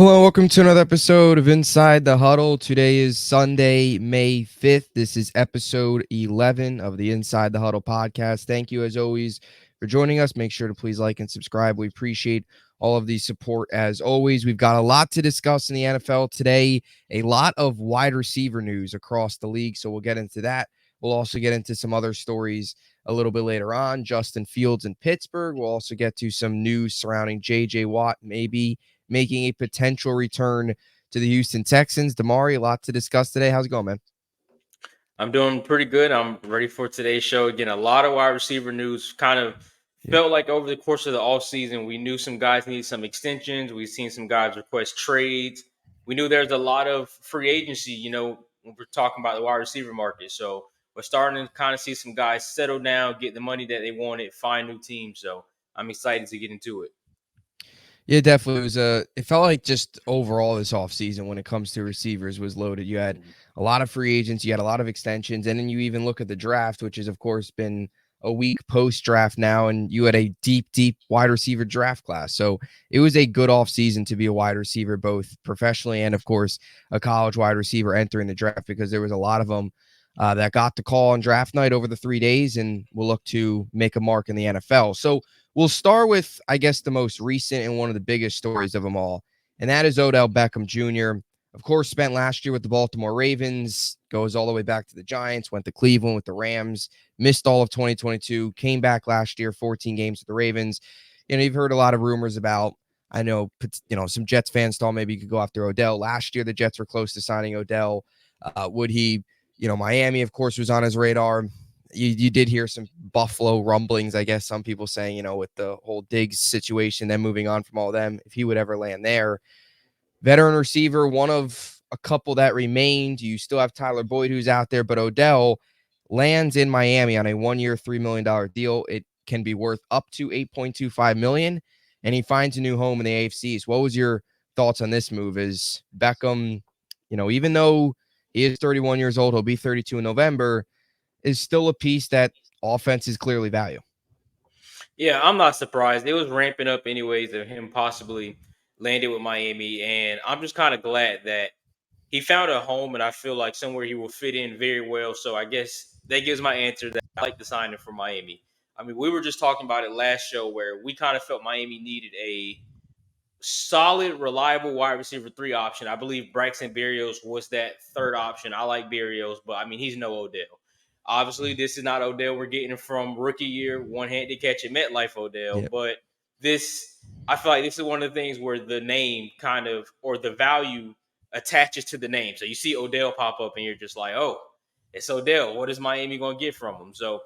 Hello, welcome to another episode of Inside the Huddle. Today is Sunday, May 5th. This is episode 11 of the Inside the Huddle podcast. Thank you, as always, for joining us. Make sure to please like and subscribe. We appreciate all of the support, as always. We've got a lot to discuss in the NFL today, a lot of wide receiver news across the league, so we'll get into that. We'll also get into some other stories a little bit later on. Justin Fields in Pittsburgh. We'll also get to some news surrounding J.J. Watt, maybe making a potential return to the Houston Texans. DiMari, a lot to discuss today. How's it going, man? I'm doing pretty good. I'm ready for today's show. Again, a lot of wide receiver news. Kind of Yeah. felt like over the course of the offseason, we knew some guys needed some extensions. We've seen some guys request trades. We knew there's a lot of free agency, when we're talking about the wide receiver market. So we're starting to kind of see some guys settle down, get the money that they wanted, find new teams. So I'm excited to get into it. Yeah, definitely. It felt like just overall this offseason when it comes to receivers was loaded. You had a lot of free agents, you had a lot of extensions, and then you even look at the draft, which has, of course, been a week post draft now, and you had a deep wide receiver draft class. So it was a good offseason to be a wide receiver, both professionally and, of course, a college wide receiver entering the draft, because there was a lot of them that got the call on draft night over the 3 days and will look to make a mark in the NFL. So we'll start with, I guess, the most recent and one of the biggest stories of them all, and that is Odell Beckham Jr. Of course, spent last year with the Baltimore Ravens, goes all the way back to the Giants, went to Cleveland with the Rams, missed all of 2022, came back last year, 14 games with the Ravens. You've heard a lot of rumors about, I know, some Jets fans thought maybe you could go after Odell. Last year, the Jets were close to signing Odell. Would he, Miami, of course, was on his radar. You did hear some Buffalo rumblings, I guess, some people saying, with the whole Diggs situation, then moving on from all them, if he would ever land there. Veteran receiver, one of a couple that remained. You still have Tyler Boyd, who's out there, but Odell lands in Miami on a 1-year, $3 million deal. It can be worth up to $8.25 million, and he finds a new home in the AFC. So what was your thoughts on this move? Is Beckham, even though he is 31 years old, he'll be 32 in November, is still a piece that offenses clearly value. Yeah, I'm not surprised. It was ramping up anyways of him possibly landing with Miami. And I'm just kind of glad that he found a home, and I feel like somewhere he will fit in very well. So I guess that gives my answer that I like the signing for Miami. I mean, we were just talking about it last show where we kind of felt Miami needed a solid, reliable wide receiver 3 option. I believe Braxton Berrios was that third option. I like Berrios, but I mean, he's no Odell. Obviously, this is not Odell we're getting from rookie year, one-handed catch at MetLife Odell. Yeah. But I feel like this is one of the things where the name kind of, or the value attaches to the name. So you see Odell pop up and you're just like, oh, it's Odell. What is Miami going to get from him? So,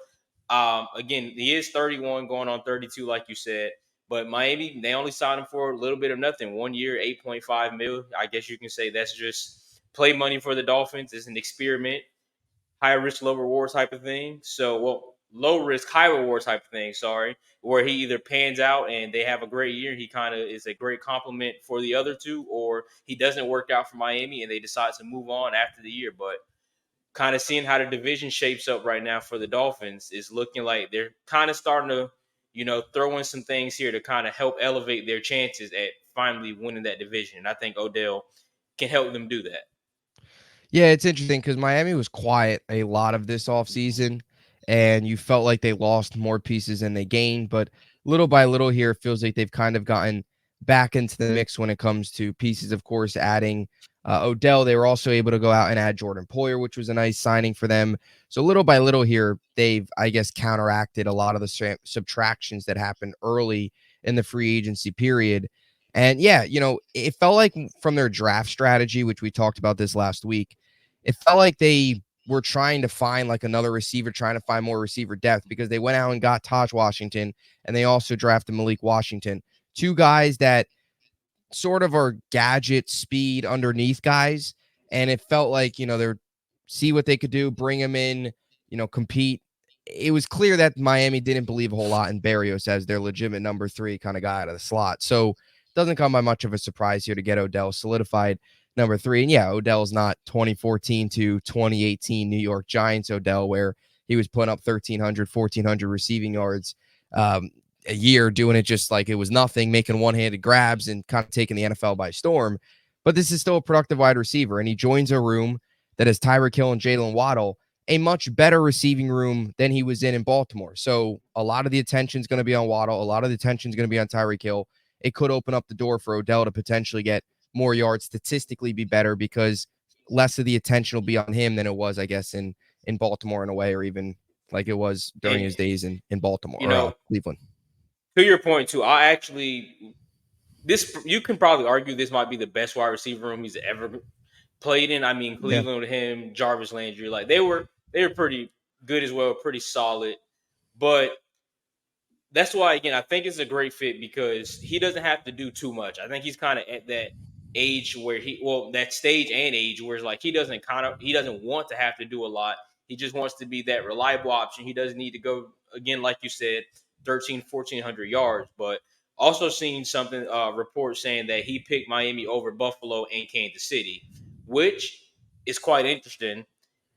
again, he is 31 going on 32, like you said. But Miami, they only signed him for a little bit of nothing. 1 year, 8.5 mil. I guess you can say that's just play money for the Dolphins. It's an experiment, high risk, low reward type of thing. So, well, low risk, high reward type of thing. Sorry, where he either pans out and they have a great year, he kind of is a great compliment for the other two, or he doesn't work out for Miami and they decide to move on after the year. But kind of seeing how the division shapes up right now for the Dolphins is looking like they're kind of starting to, throw in some things here to kind of help elevate their chances at finally winning that division. And I think Odell can help them do that. Yeah, it's interesting because Miami was quiet a lot of this offseason, and you felt like they lost more pieces than they gained. But little by little here, it feels like they've kind of gotten back into the mix when it comes to pieces. Of course, adding Odell, they were also able to go out and add Jordan Poyer, which was a nice signing for them. So little by little here, they've, I guess, counteracted a lot of the subtractions that happened early in the free agency period. And yeah, it felt like from their draft strategy, which we talked about this last week, it felt like they were trying to find like another receiver, trying to find more receiver depth, because they went out and got Taj Washington, and they also drafted Malik Washington, two guys that sort of are gadget speed underneath guys. And it felt like, they're see what they could do, bring them in, compete. It was clear that Miami didn't believe a whole lot in Berrios as their legitimate number 3 kind of guy out of the slot. So it doesn't come by much of a surprise here to get Odell solidified number 3. And yeah, Odell's not 2014 to 2018 New York Giants Odell, where he was putting up 1,300, 1,400 receiving yards. a year doing it just like it was nothing, making one-handed grabs and kind of taking the NFL by storm. But this is still a productive wide receiver, and he joins a room that has Tyreek Hill and Jalen Waddle, a much better receiving room than he was in Baltimore. So a lot of the attention is going to be on Waddle. A lot of the attention is going to be on Tyreek Hill. It could open up the door for Odell to potentially get more yards, statistically be better because less of the attention will be on him than it was, I guess, in Baltimore in a way, or even like it was during And his days in Baltimore you or know, Cleveland. to your point too, I actually this you can probably argue this might be the best wide receiver room he's ever played in. I mean, Yeah. Cleveland with him, Jarvis Landry, like they were pretty good as well, pretty solid. But that's why again I think it's a great fit because he doesn't have to do too much. I think he's kind of at that age where that stage and age where it's like he doesn't want to have to do a lot. He just wants to be that reliable option. He doesn't need to go again like you said 1,400 yards, but also seen something report saying that he picked Miami over Buffalo and Kansas City, which is quite interesting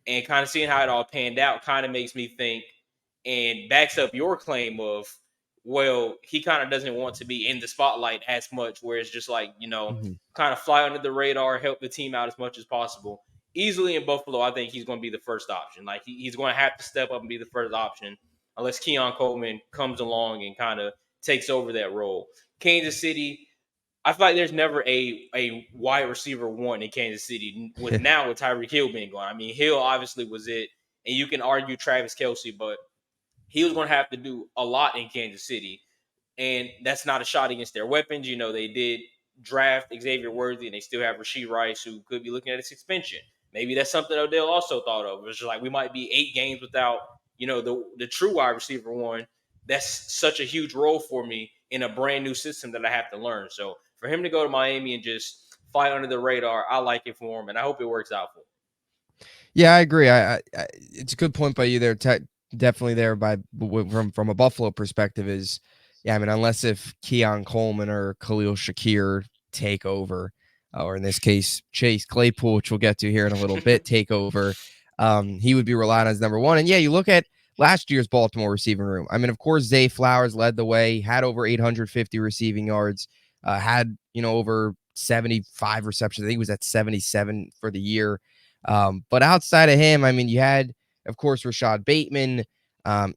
and kind of seeing how it all panned out kind of makes me think and backs up your claim of, well, he kind of doesn't want to be in the spotlight as much, where it's just like, Mm-hmm. kind of fly under the radar, help the team out as much as possible. Easily in Buffalo, I think he's going to be the first option. Like he's going to have to step up and be the first option unless Keon Coleman comes along and kind of takes over that role. Kansas City, I feel like there's never a wide receiver one in Kansas City with Tyreek Hill being gone. I mean, Hill obviously was it, and you can argue Travis Kelsey, but he was going to have to do a lot in Kansas City. And that's not a shot against their weapons. They did draft Xavier Worthy and they still have Rasheed Rice, who could be looking at a suspension. Maybe that's something Odell also thought of. It was just like we might be 8 games without, the true wide receiver one. That's such a huge role for me in a brand new system that I have to learn. So for him to go to Miami and just fly under the radar, I like it for him, and I hope it works out for him. Yeah, I agree. It's a good point by you there. Definitely there from a Buffalo perspective is, yeah. I mean, unless if Keon Coleman or Khalil Shakir take over, or in this case Chase Claypool, which we'll get to here in a little bit, take over, he would be relied on as number one. And yeah, you look at last year's Baltimore receiving room. I mean, of course, Zay Flowers led the way, had over 850 receiving yards, had over 75 receptions. I think he was at 77 for the year. But outside of him, I mean, you had, of course, Rashad Bateman,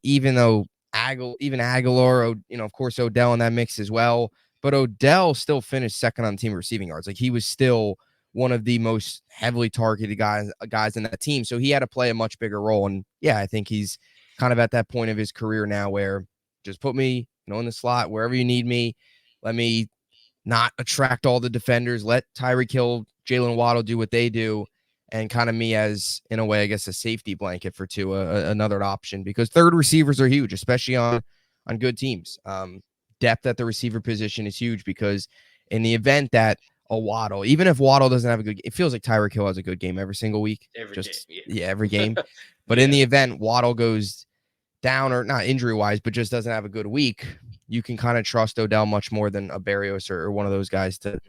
even though Aguilar, of course, Odell in that mix as well. But Odell still finished second on the team receiving yards. Like he was still one of the most heavily targeted guys in that team. So he had to play a much bigger role. And yeah, I think he's kind of at that point of his career now where just put me, in the slot wherever you need me. Let me not attract all the defenders. Let Tyreek Hill, Jalen Waddle do what they do, and kind of me as, in a way, I guess, a safety blanket for Tua, another option, because third receivers are huge, especially on good teams. Depth at the receiver position is huge because in the event that a Waddle, even if Waddle doesn't have a good, it feels like Tyreek Hill has a good game every single week. Every game, Just yeah. yeah, every game. But in Yeah. the event Waddle goes down, or not injury wise, but just doesn't have a good week, you can kind of trust Odell much more than a Barrios or one of those guys to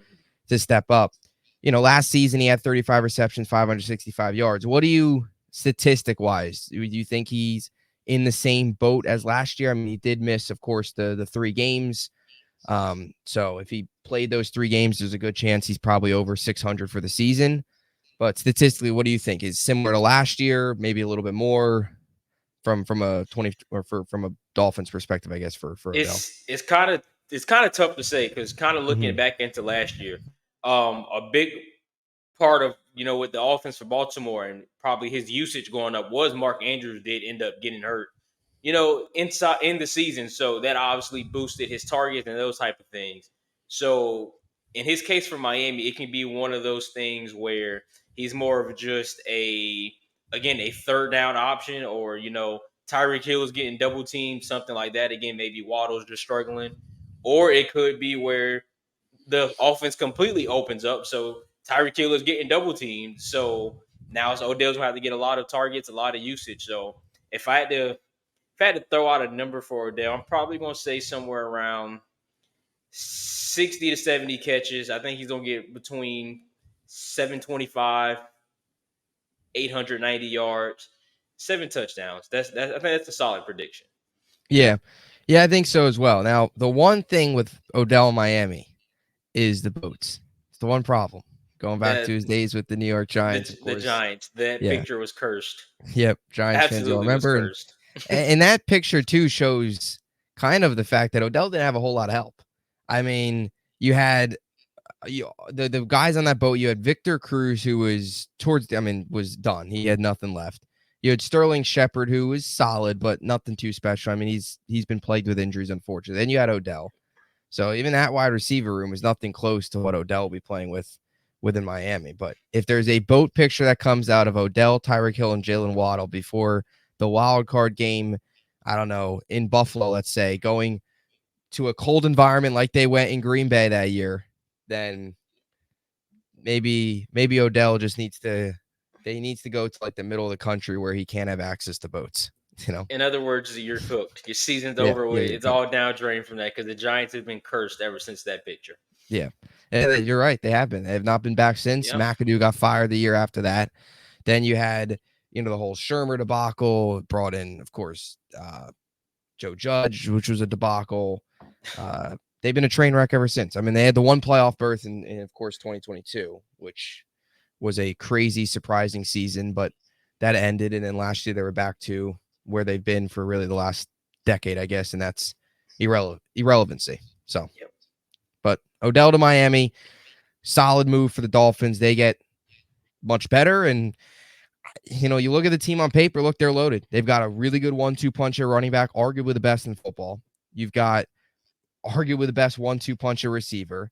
step up. Last season he had 35 receptions, 565 yards. What do you, statistic wise, do you think he's in the same boat as last year? I mean, he did miss, of course, the 3 games. So if he played those 3 games, there's a good chance he's probably over 600 for the season. But statistically, what do you think? Is similar to last year, maybe a little bit more from a 20 or from a Dolphins perspective, I guess, for Odell? It's kind of tough to say because kind of looking Mm-hmm. back into last year, a big part of with the offense for Baltimore and probably his usage going up was Mark Andrews did end up getting hurt, inside in the season, so that obviously boosted his targets and those type of things. So in his case for Miami, it can be one of those things where he's more of just a third down option, or Tyreek Hill is getting double teamed, something like that. Again, maybe Waddle's just struggling, or it could be where the offense completely opens up. So Tyreek Hill is getting double teamed. So now it's Odell's gonna have to get a lot of targets, a lot of usage. So if I had to throw out a number for Odell, I'm probably gonna say somewhere around 60 to 70 catches. I think he's gonna get between 725, 890 yards, 7 touchdowns. I think that's a solid prediction. Yeah. Yeah, I think so as well. Now, the one thing with Odell in Miami is the boats. It's the one problem. Going back to The his days with the New York Giants, of the course. Giants. That Yeah. picture was cursed. Yep. Giants fans will Absolutely was remember. cursed. And that picture too shows kind of the fact that Odell didn't have a whole lot of help. I mean, you had the guys on that boat. You had Victor Cruz, who was was done. He had nothing left. You had Sterling Shepard, who was solid, but nothing too special. I mean, he's been plagued with injuries, unfortunately. Then you had Odell. So even that wide receiver room is nothing close to what Odell will be playing with within Miami. But if there's a boat picture that comes out of Odell, Tyreek Hill, and Jalen Waddle before the wild card game, I don't know, in Buffalo, let's say, going to a cold environment like they went in Green Bay that year, then maybe Odell just needs to go to like the middle of the country where he can't have access to boats. You know? In other words, you're cooked. Your season's Yeah, over yeah, with. you're It's cooked. all down drain from that because the Giants have been cursed ever since that picture. Yeah. And you're right. They have been. They have not been back since. Yep. McAdoo got fired the year after that. Then you had, the whole Shermer debacle, brought in, of course, Joe Judge, which was a debacle. They've been a train wreck ever since. I mean, they had the one playoff berth in of course, 2022, which was a crazy, surprising season, but that ended. And then last year they were back to where they've been for really the last decade, I guess. And that's irrelevancy. So, Yep. but Odell to Miami, solid move for the Dolphins. They get much better. And, you look at the team on paper, look, they're loaded. They've got a really good 1-2 puncher running back, arguably the best in football. You've got arguably the best 1-2 puncher receiver.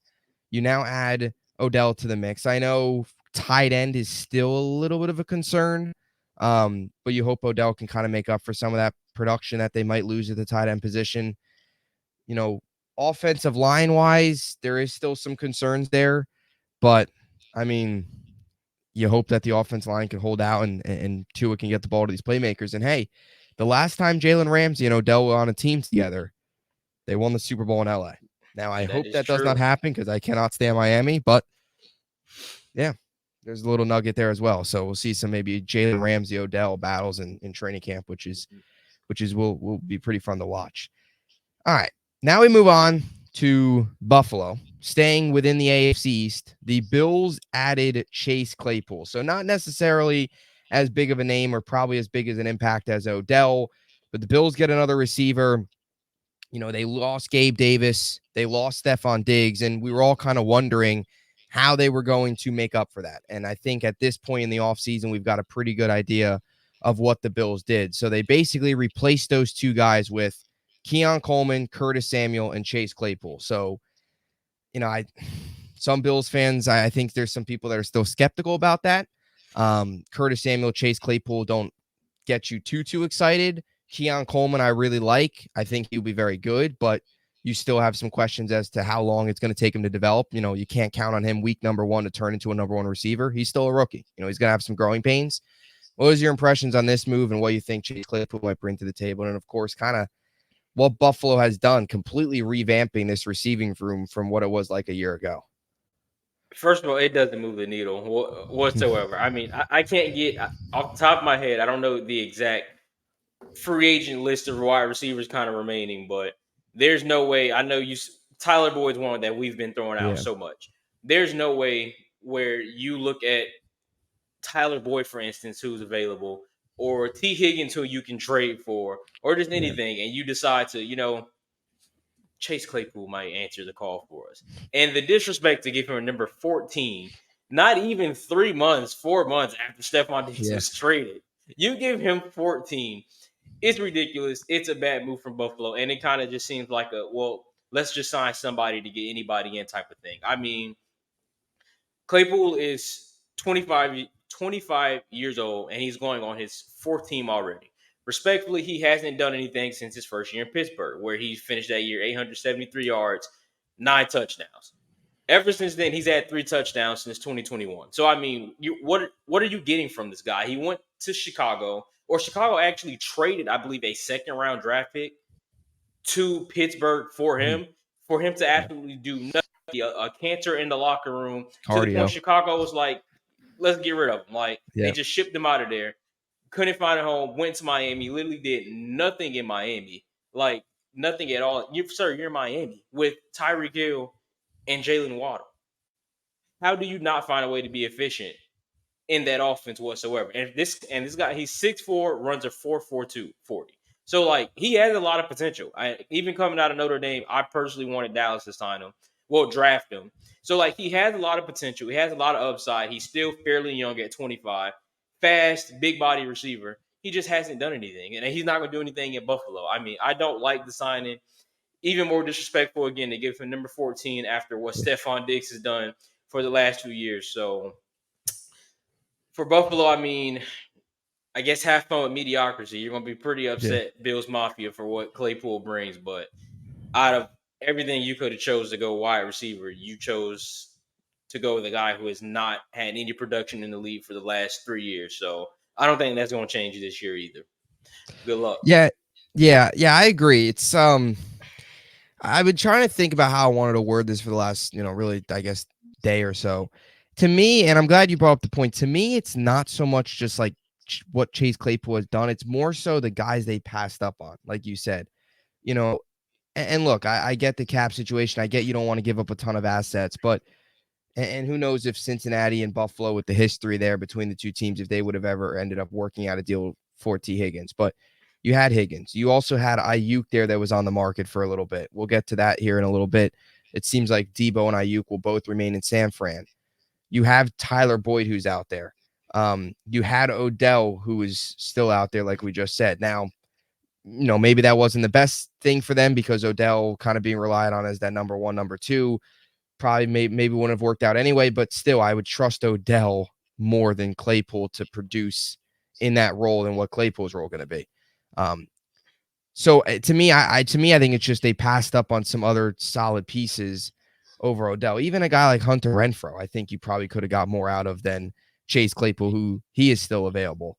You now add Odell to the mix. I know tight end is still a little bit of a concern, but you hope Odell can kind of make up for some of that production that they might lose at the tight end position. Offensive line wise, there is still some concerns there, but I mean, you hope that the offense line can hold out and Tua can get the ball to these playmakers. And hey, the last time Jalen Ramsey and Odell were on a team together, they won the Super Bowl in LA. Now, I That hope is that does not true. happen because I cannot stand Miami, but yeah, there's a little nugget there as well. So we'll see some maybe Jalen Ramsey Odell battles in training camp, which is will be pretty fun to watch. All right. Now we move on to Buffalo. Staying within the AFC East, the Bills added Chase Claypool. So not necessarily as big of a name or probably as big as an impact as Odell, but the Bills get another receiver. They lost Gabe Davis, they lost Stephon Diggs, and we were all kind of wondering how they were going to make up for that. And I think at this point in the offseason, we've got a pretty good idea of what the Bills did. So they basically replaced those two guys with Keon Coleman, Curtis Samuel, and Chase Claypool. So, some Bills fans, I think there's some people that are still skeptical about that. Curtis Samuel, Chase Claypool don't get you too excited. Keon Coleman, I really like. I think he'll be very good, but you still have some questions as to how long it's going to take him to develop. You can't count on him week number one to turn into a number one receiver. He's still a rookie. He's going to have some growing pains. What was your impressions on this move and what you think Chase Claypool might bring to the table? And of course, kind of what Buffalo has done, completely revamping this receiving room from what it was like a year ago. First of all, it doesn't move the needle whatsoever. I mean, I can't get off the top of my head. I don't know the exact free agent list of wide receivers kind of remaining, but there's no way. I know Tyler Boyd's one that we've been throwing out Yeah. so much. There's no way where you look at Tyler Boyd, for instance, who's available, or T. Higgins, who you can trade for, or just Yeah. anything, and you decide to, Chase Claypool might answer the call for us. And the disrespect to give him a number 14, not even 3 months, 4 months after Stephon Diggs Yeah. was traded, you give him 14. It's ridiculous. It's a bad move from Buffalo. And it kind of just seems like let's just sign somebody to get anybody in type of thing. I mean, Claypool is 25 years old, and he's going on his fourth team already. Respectfully, he hasn't done anything since his first year in Pittsburgh, where he finished that year 873 yards, 9 touchdowns. Ever since then, he's had 3 touchdowns since 2021. So, I mean, what are you getting from this guy? He went to Chicago, or Chicago actually traded, I believe, a second round draft pick to Pittsburgh Mhm. for him to Yeah. absolutely do nothing. A cancer in the locker room to the point Cardio. Chicago was like, let's get rid of him. Like they Yeah. just shipped him out of there. Couldn't find a home. Went to Miami. Literally did nothing in Miami. Like nothing at all. You're Miami with Tyreek Hill and Jalen Waddle. How do you not find a way to be efficient in that offense whatsoever? And this guy, he's 6'4", runs a 4.42 40. So like he has a lot of potential. Even coming out of Notre Dame, I personally wanted Dallas to sign him. Well, draft him. So like he has a lot of potential. He has a lot of upside. He's still fairly young at 25. Fast, big body receiver. He just hasn't done anything. And he's not going to do anything in Buffalo. I mean, I don't like the signing. Even more disrespectful again to give him number 14 after what Stephon Diggs has done for the last 2 years. So for Buffalo, I mean, I guess have fun with mediocrity. You're going to be pretty upset, Bills Mafia, for what Claypool brings. But out of everything you could have chose to go wide receiver, you chose to go with a guy who has not had any production in the league for the last 3 years. So I don't think that's going to change this year either. Good luck. Yeah, I agree. It's I've been trying to think about how I wanted to word this for the last, really, I guess, day or so. To me, and I'm glad you brought up the point. To me, it's not so much just like what Chase Claypool has done. It's more so the guys they passed up on, like you said. And look, I get the cap situation. I get you don't want to give up a ton of assets, but and who knows if Cincinnati and Buffalo, with the history there between the two teams, if they would have ever ended up working out a deal for T. Higgins. But you had Higgins. You also had Ayuk there that was on the market for a little bit. We'll get to that here in a little bit. It seems like Debo and Ayuk will both remain in San Fran. You have Tyler Boyd, who's out there. You had Odell, who is still out there, like we just said. Now, maybe that wasn't the best thing for them because Odell kind of being relied on as that number one, number two, probably maybe wouldn't have worked out anyway. But still, I would trust Odell more than Claypool to produce in that role than what Claypool's role going to be. So to me, I think it's just they passed up on some other solid pieces over Odell. Even a guy like Hunter Renfrow, I think you probably could have got more out of than Chase Claypool, who he is still available.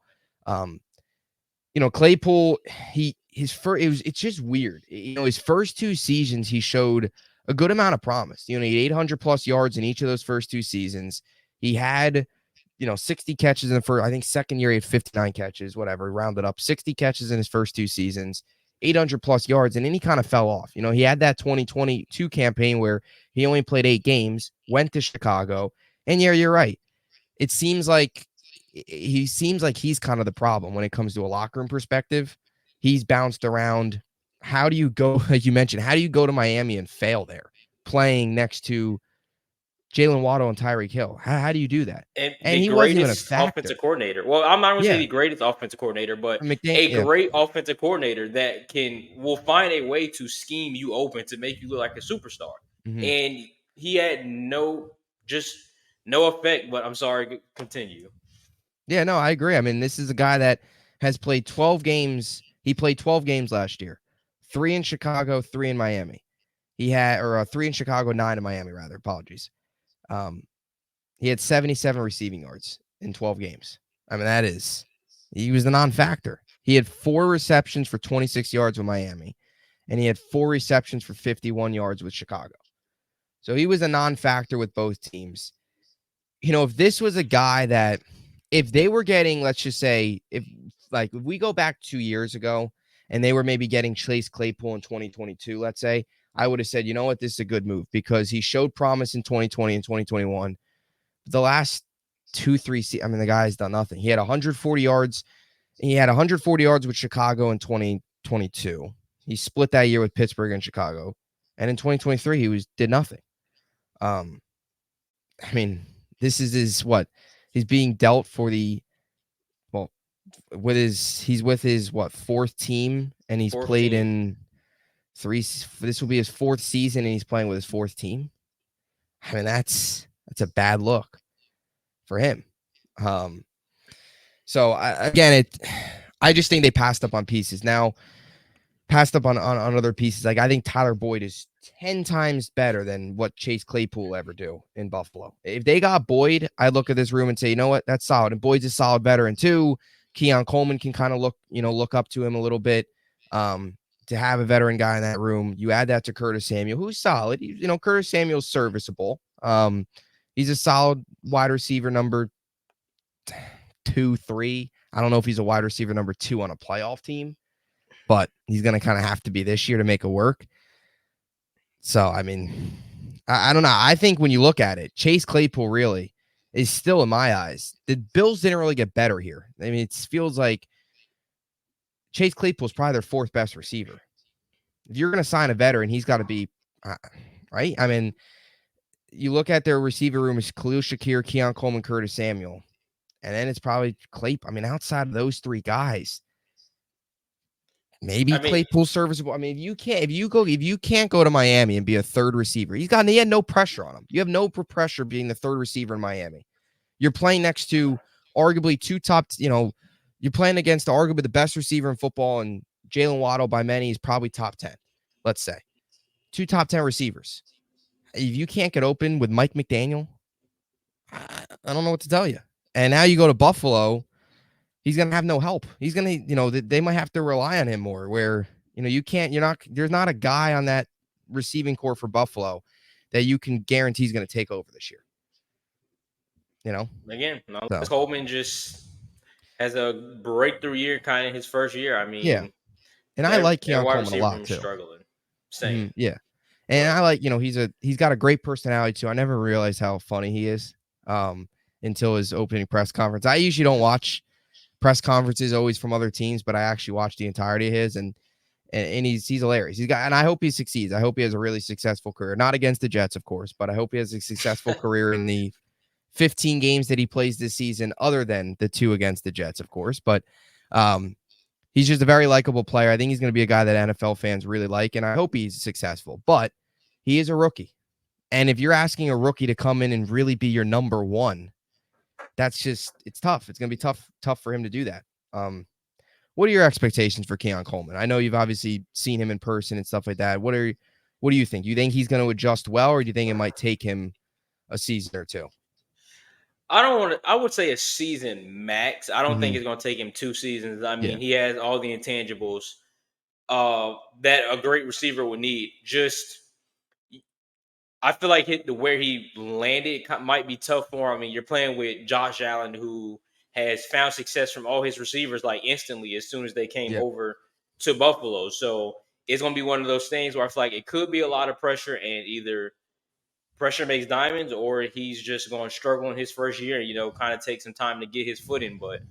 Claypool, it's just weird. His first two seasons, he showed a good amount of promise. He had 800 plus yards in each of those first two seasons. He had, 60 catches in the first, I think second year he had 59 catches, whatever, rounded up 60 catches in his first two seasons, 800 plus yards. And then he kind of fell off. He had that 2022 campaign where he only played 8 games, went to Chicago. And yeah, you're right. It seems like he's kind of the problem when it comes to a locker room perspective. He's bounced around. How do you go, like you mentioned, how do you go to Miami and fail there playing next to Jalen Waddle and Tyreek Hill? How do you do that? And And the he wasn't even a greatest factor. offensive coordinator. Well, I'm not going to say the greatest offensive coordinator, but a great offensive coordinator that will find a way to scheme you open to make you look like a superstar. Mm-hmm. And he had no effect. But I'm sorry, continue. Yeah, no, I agree. I mean, this is a guy that has played 12 games. He played 12 games last year, 3 in Chicago, 3 in Miami. He had, or 3 in Chicago, 9 in Miami, rather. Apologies. He had 77 receiving yards in 12 games. I mean, he was the non-factor. He had 4 receptions for 26 yards with Miami, and he had 4 receptions for 51 yards with Chicago. So he was a non-factor with both teams. If this was a guy that, if they were getting, let's just say, if we go back 2 years ago and they were maybe getting Chase Claypool in 2022, let's say, I would have said, you know what, this is a good move because he showed promise in 2020 and 2021. The last 2-3 I mean, the guy's done nothing. He had 140 yards. He had 140 yards with Chicago in 2022. He split that year with Pittsburgh and Chicago. And in 2023, he did nothing. I mean, this is he's being dealt for he's with his fourth team, and he's played in 3. This will be his 4th season, and he's playing with his 4th team. I mean, that's a bad look for him. So I just think they passed up on pieces. Now, passed up on other pieces. Like, I think Tyler Boyd is 10 times better than what Chase Claypool will ever do in Buffalo. If they got Boyd, I look at this room and say, you know what, that's solid. And Boyd's a solid veteran too. Keon Coleman can kind of look up to him a little bit. To have a veteran guy in that room, you add that to Curtis Samuel, who's solid. Curtis Samuel's serviceable. He's a solid wide receiver number 2, 3. I don't know if he's a wide receiver number 2 on a playoff team, but he's going to kind of have to be this year to make it work. So, I mean, I don't know. I think when you look at it, Chase Claypool really is still, in my eyes, the Bills didn't really get better here. I mean, it feels like Chase Claypool is probably their fourth best receiver. If you're going to sign a veteran, he's got to be, right? I mean, you look at their receiver room is Khalil Shakir, Keon Coleman, Curtis Samuel, and then it's probably Claypool. I mean, outside of those three guys, maybe I mean, Claypool serviceable. I mean, if you can't go to Miami and be a third receiver, he had no pressure on him. You have no pressure being the third receiver in Miami. You're playing next to arguably two top, you're playing against arguably the best receiver in football, and Jalen Waddle by many is probably top 10, let's say. Two top 10 receivers. If you can't get open with Mike McDaniel, I don't know what to tell you. And now you go to Buffalo, he's going to have no help. He's going to, they might have to rely on him more where, there's not a guy on that receiving core for Buffalo that you can guarantee he's going to take over this year. Again, unless Coleman just has a breakthrough year, kind of his first year. I mean, yeah. And I like Keon Coleman a lot too. Struggling. Same. Mm-hmm, yeah. And I like, he's got a great personality too. I never realized how funny he is until his opening press conference. I usually don't watch press conferences always from other teams, but I actually watched the entirety of his, and he's hilarious. And I hope he succeeds. I hope he has a really successful career. Not against the Jets, of course, but I hope he has a successful career in the 15 games that he plays this season, other than the 2 against the Jets, of course. But he's just a very likable player. I think he's going to be a guy that NFL fans really like, and I hope he's successful. But he is a rookie. And if you're asking a rookie to come in and really be your number one, it's tough. It's going to be tough for him to do that. What are your expectations for Keon Coleman? I know you've obviously seen him in person and stuff like that. What do you think? You think he's going to adjust well, or do you think it might take him a season or two? I would say a season max. I don't think Mm-hmm. it's going to take him 2 seasons. I mean, Yeah. he has all the intangibles that a great receiver would need. Just, I feel like where he landed might be tough for him. I mean, you're playing with Josh Allen, who has found success from all his receivers like instantly as soon as they came over to Buffalo. So it's going to be one of those things where I feel like it could be a lot of pressure, and either pressure makes diamonds, or he's just going to struggle in his first year, kind of take some time to get his footing. But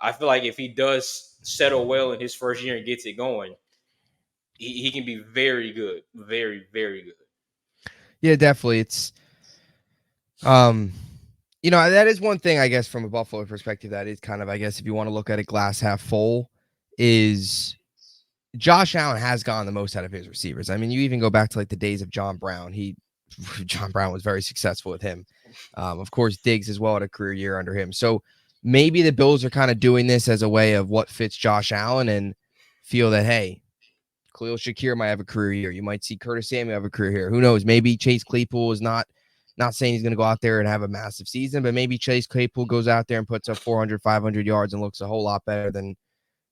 I feel like if he does settle well in his first year and gets it going, he can be very good. Very, very good. Yeah, definitely. It's, that is one thing, I guess, from a Buffalo perspective, that is kind of, I guess, if you want to look at it glass half full, is Josh Allen has gotten the most out of his receivers. I mean, you even go back to like the days of John Brown. John Brown was very successful with him. Of course, Diggs as well had a career year under him. So maybe the Bills are kind of doing this as a way of what fits Josh Allen, and feel that, hey, Khalil Shakir might have a career year. You might see Curtis Samuel have a career here. Who knows? Maybe Chase Claypool is not saying he's going to go out there and have a massive season, but maybe Chase Claypool goes out there and puts up 400, 500 yards and looks a whole lot better than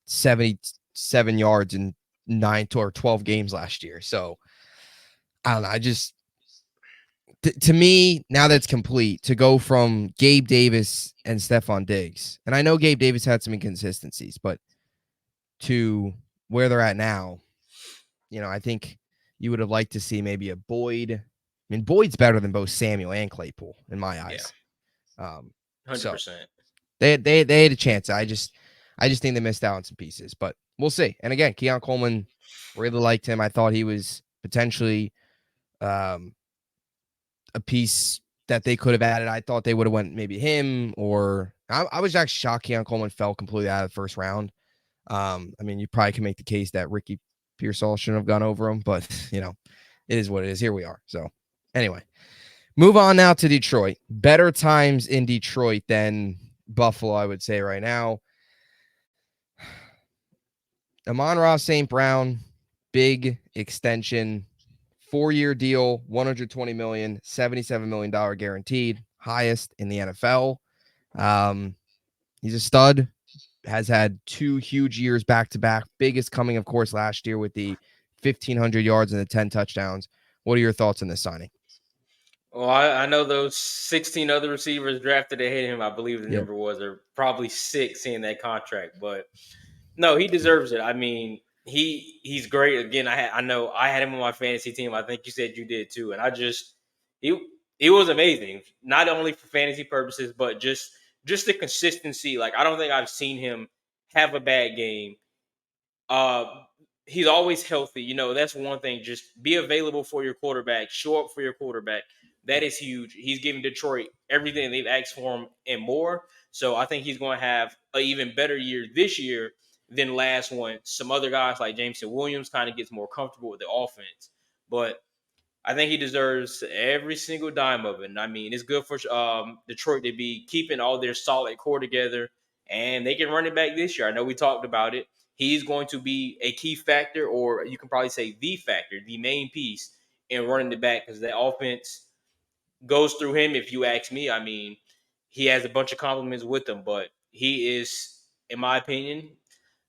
77 yards in 9 or 12 games last year. So I don't know. I just, to me, now that's complete, to go from Gabe Davis and Stephon Diggs, and I know Gabe Davis had some inconsistencies, but to where they're at now, I think you would have liked to see maybe a Boyd. I mean, Boyd's better than both Samuel and Claypool in my eyes. 100%. So they had a chance. I just think they missed out on some pieces, but we'll see. And again, Keon Coleman, really liked him. I thought he was potentially a piece that they could have added. I thought they would have went maybe him, or I was actually shocked Keon Coleman fell completely out of the first round. I mean, you probably can make the case that Ricky Pearsall shouldn't have gone over him, but it is what it is. Here we are. So anyway, move on now to Detroit. Better times in Detroit than Buffalo, I would say right now. Amon-Ra St. Brown, big extension, 4-year deal, $120 million, $77 million guaranteed, highest in the NFL. He's a stud, has had 2 huge years back-to-back, biggest coming, of course, last year with the 1,500 yards and the 10 touchdowns. What are your thoughts on this signing? Well, I know those 16 other receivers drafted ahead of him. I believe the number was, or probably 6 in that contract. But no, he deserves it. I mean, he's great. Again, I know I had him on my fantasy team. I think you said you did too, and he he was amazing. Not only for fantasy purposes, but just the consistency. Like I don't think I've seen him have a bad game. Uh, he's always healthy. You know, that's one thing. Just be available for your quarterback. Show up for your quarterback. That is huge. He's giving Detroit everything they've asked for him and more. So I think he's going to have an even better year this year than last one. Some other guys like Jameson Williams kind of gets more comfortable with the offense, but I think he deserves every single dime of it. And I mean, it's good for Detroit to be keeping all their solid core together, and they can run it back this year. I know we talked about it. He's going to be a key factor, or you can probably say the factor, the main piece in running it back because the offense goes through him. If you ask me, I mean, he has a bunch of compliments with him, but he is, in my opinion,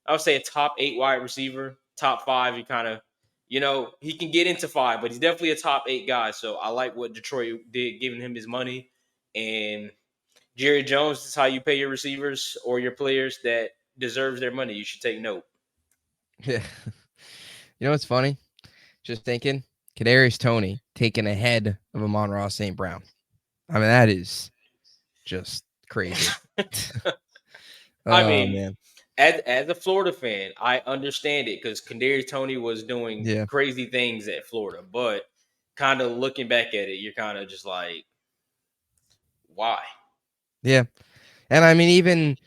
I would say a top 8 wide receiver, top 5. He kind of, he can get into 5, but he's definitely a top 8 guy. So I like what Detroit did, giving him his money. And Jerry Jones is how you pay your receivers or your players that deserves their money. You should take note. Yeah. You know what's funny? Just thinking, Kadarius Toney taken ahead of Amon-Ra St. Brown. I mean, that is just crazy. I Oh mean, man. as a Florida fan, I understand it because Kadarius Toney was doing Yeah. crazy things at Florida, but kind of looking back at it, you're kind of just like, why? Yeah. And I mean, even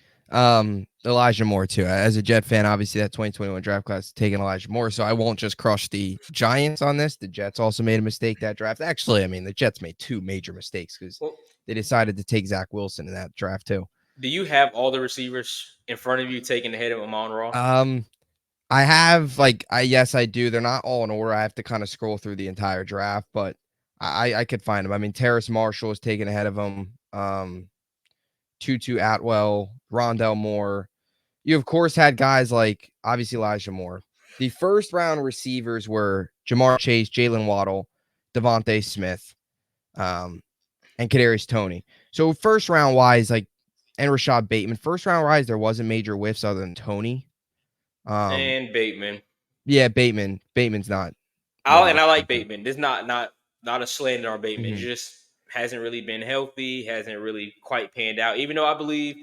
Elijah Moore too. As a Jet fan, obviously that 2021 draft class taking Elijah Moore, so I won't just crush the Giants on this. The Jets also made a mistake that draft. Actually, I mean, the Jets made 2 major mistakes because Well, they decided to take Zach Wilson in that draft too. do you have all the receivers in front of you taking ahead of Amon Ra? Um, I have yes, I do. They're not all in order. I have to kind of scroll through the entire draft, but I could find them. I mean, Terrace Marshall is taken ahead of him. Tutu Atwell, Rondell Moore. You of course had guys like obviously Elijah Moore. The first round receivers were Jamar Chase, Jalen Waddle, Devontae Smith, and Kadarius Toney. So first round wise, and Rashad Bateman. First round wise, there wasn't major whiffs other than Toney. And Bateman. Yeah, Bateman. Bateman's not one I of like the. Bateman. This is not a slander on Bateman. He Mhm. just hasn't really been healthy, hasn't really quite panned out. Even though I believe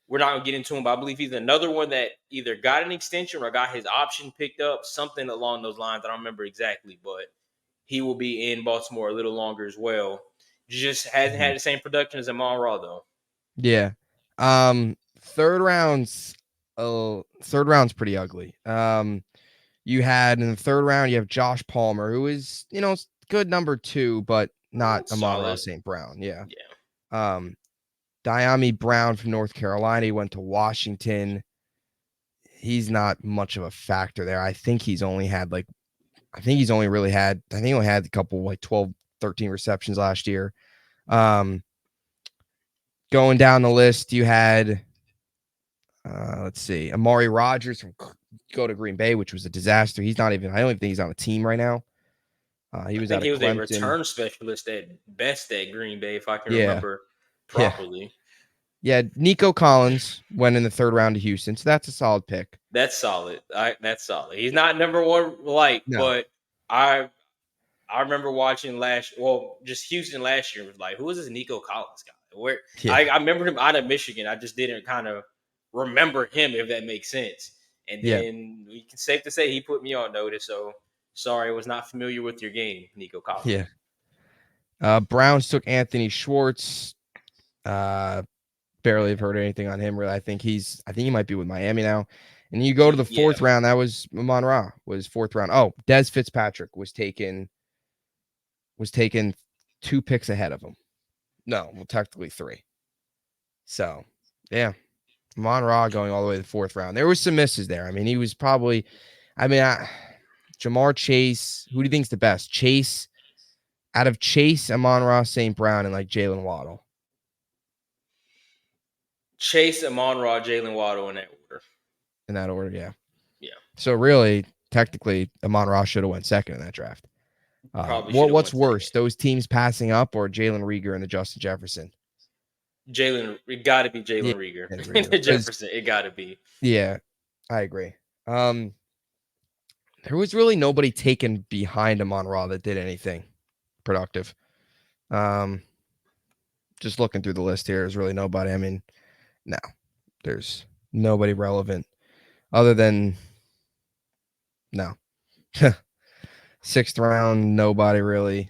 we're not gonna get into him, but I believe he's another one that either got an extension or got his option picked up, something along those lines. I don't remember exactly, but he will be in Baltimore a little longer as well. Just hasn't Mhm. had the same production as Amon Ra though. Yeah. Third round's third round's pretty ugly. You had in the third round, you have Josh Palmer, who is, good number 2, but not Amon-Ra Solid. St. Brown. Yeah. Yeah. Um, Diami Brown from North Carolina. He went to Washington. He's not much of a factor there. I think he's only had I think he only had a couple 12, 13 receptions last year. Going down the list, you had let's see, Amari Rogers from go to Green Bay, which was a disaster. He's not even. I don't even think he's on a team right now. He I was think out of he was a Clemson. return specialist at best at Green Bay, if I can Yeah, remember yeah, properly. yeah. Nico Collins went in the third round to Houston, so that's a solid pick. That's solid. That's solid. He's not number one light, No, but I I remember watching just Houston last year was like, who is this Nico Collins guy? Where yeah, I remember him out of Michigan. I just didn't kind of remember him, if that makes sense. And yeah, then we can safe to say he put me on notice. So sorry, I was not familiar with your game, Nico yeah. Collins. Browns took Anthony Schwartz. Uh, Barely have heard anything on him. Really, I think he might be with Miami now. And you go to the Yeah, fourth round. That was Amon Ra was fourth round. Oh, Des Fitzpatrick was taken 2 picks ahead of him. No, well, technically 3. So, yeah, Amon Ra going all the way to the fourth round. There was some misses there. I mean, he was probably, I mean, Jamar Chase. Who do you think's the best? Chase, out of Chase, Amon Ra, St. Brown, and Jalen Waddle Chase, Amon Ra, Jalen Waddle in that order. in that order. Yeah. Yeah, So really, technically, Amon Ra should have went second in that draft. probably should have What's went second. worse, those teams passing up or Jalen Rieger and the Justin Jefferson? It got to be Yeah, Jalen Rieger Jalen in Rieger. the Because Jefferson. It got to be. yeah, I agree. There was really nobody taken behind him on Raw that did anything productive. Just looking through the list here, there's really nobody. I mean, no, there's nobody relevant other than no. Sixth round, nobody really.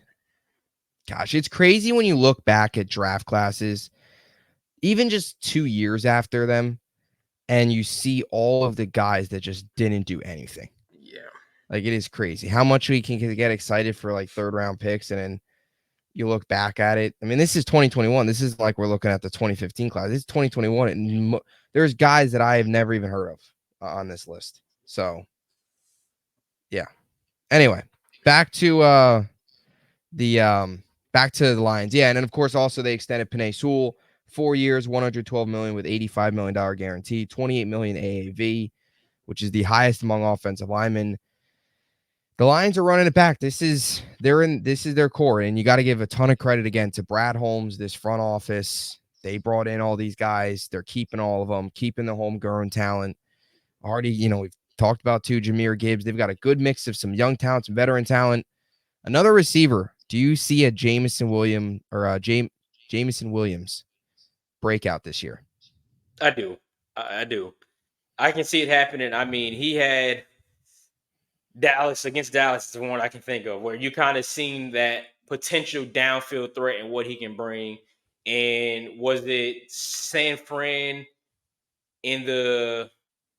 Gosh, it's crazy when you look back at draft classes, even just 2 years after them, and you see all of the guys that just didn't do anything. Yeah. Like, it is crazy how much we can get excited for like third round picks, and then you look back at it. I mean, this is 2021. This is like we're looking at the 2015 class. This is 2021. And there's guys that I have never even heard of on this list. So, yeah. Anyway, back to the Lions. Yeah, and then of course also they extended Penei Sewell 4 years, $112 million with $85 million guarantee, $28 million AAV, which is the highest among offensive linemen. The Lions are running it back. This is their core, and you got to give a ton of credit again to Brad Holmes, this front office. They brought in all these guys. They're keeping all of them, keeping the homegrown talent. Already, we've talked about too, Jahmyr Gibbs. They've got a good mix of some young talent, some veteran talent. Another receiver. Do you see a Jameson Williams breakout this year? I do. I do. I can see it happening. I mean, he had Dallas against Dallas is the one I can think of where you kind of seen that potential downfield threat and what he can bring. And was it San Fran in the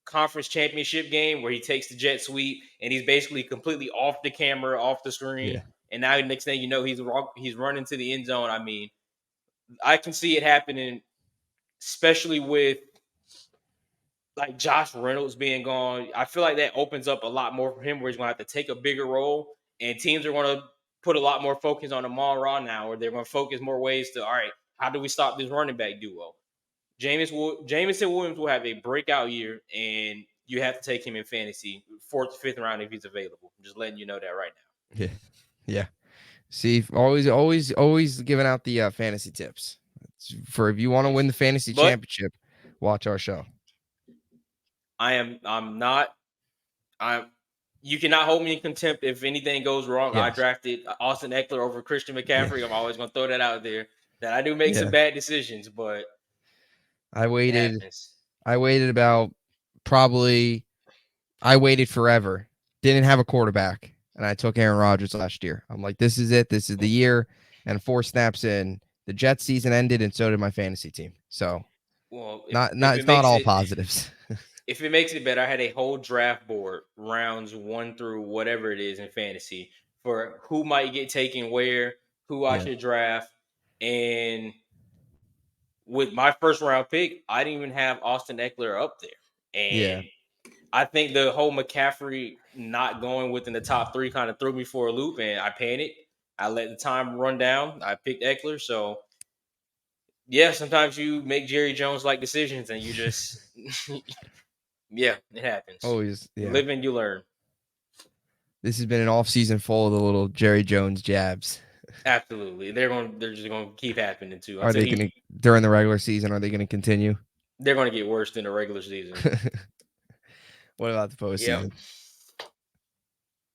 conference championship game where he takes the jet sweep and he's basically completely off the camera, off the screen, Yeah. and now the next thing you know he's running to the end zone. I mean, I can see it happening, especially with like Josh Reynolds being gone. I feel like that opens up a lot more for him where he's going to have to take a bigger role, and teams are going to put a lot more focus on Amon Ra now, where they're going to focus more ways to, all right, how do we stop this running back duo? Jameson Williams will have a breakout year, and you have to take him in fantasy 4th, 5th round if he's available. I'm just letting you know that right now. Yeah. Yeah. See, always giving out the fantasy tips. For if you want to win the fantasy But championship, watch our show. I'm not. I'm. You cannot hold me in contempt if anything goes wrong. I Yes. drafted Austin Eckler over Christian McCaffrey. Yeah. I'm always going to throw that out there. That I do make some Yeah. bad decisions, but I it waited happens. about I waited forever. Didn't have a quarterback, and I took Aaron Rodgers last year. I'm like, this is it. This is the year. And 4 snaps in, the Jets season ended, and so did my fantasy team. So Well, if it it's not makes all it positives. if it makes it better, I had a whole draft board, rounds 1 through whatever it is in fantasy, for who might get taken where, who I Yeah. should draft. And with my first round pick, I didn't even have Austin Eckler up there. Yeah. And I think the whole McCaffrey not going within the top 3 kind of threw me for a loop, and I panicked. I let the time run down. I picked Eckler. So, yeah, sometimes you make Jerry Jones like decisions and you just, yeah, it happens. Always. You Yeah. live and you learn. This has been an off season full of the little Jerry Jones jabs. Absolutely. They're just gonna keep happening too. Are Until they going to during the regular season? Are they going to continue? they're gonna get worse than the regular season. What about the Yep. postseason?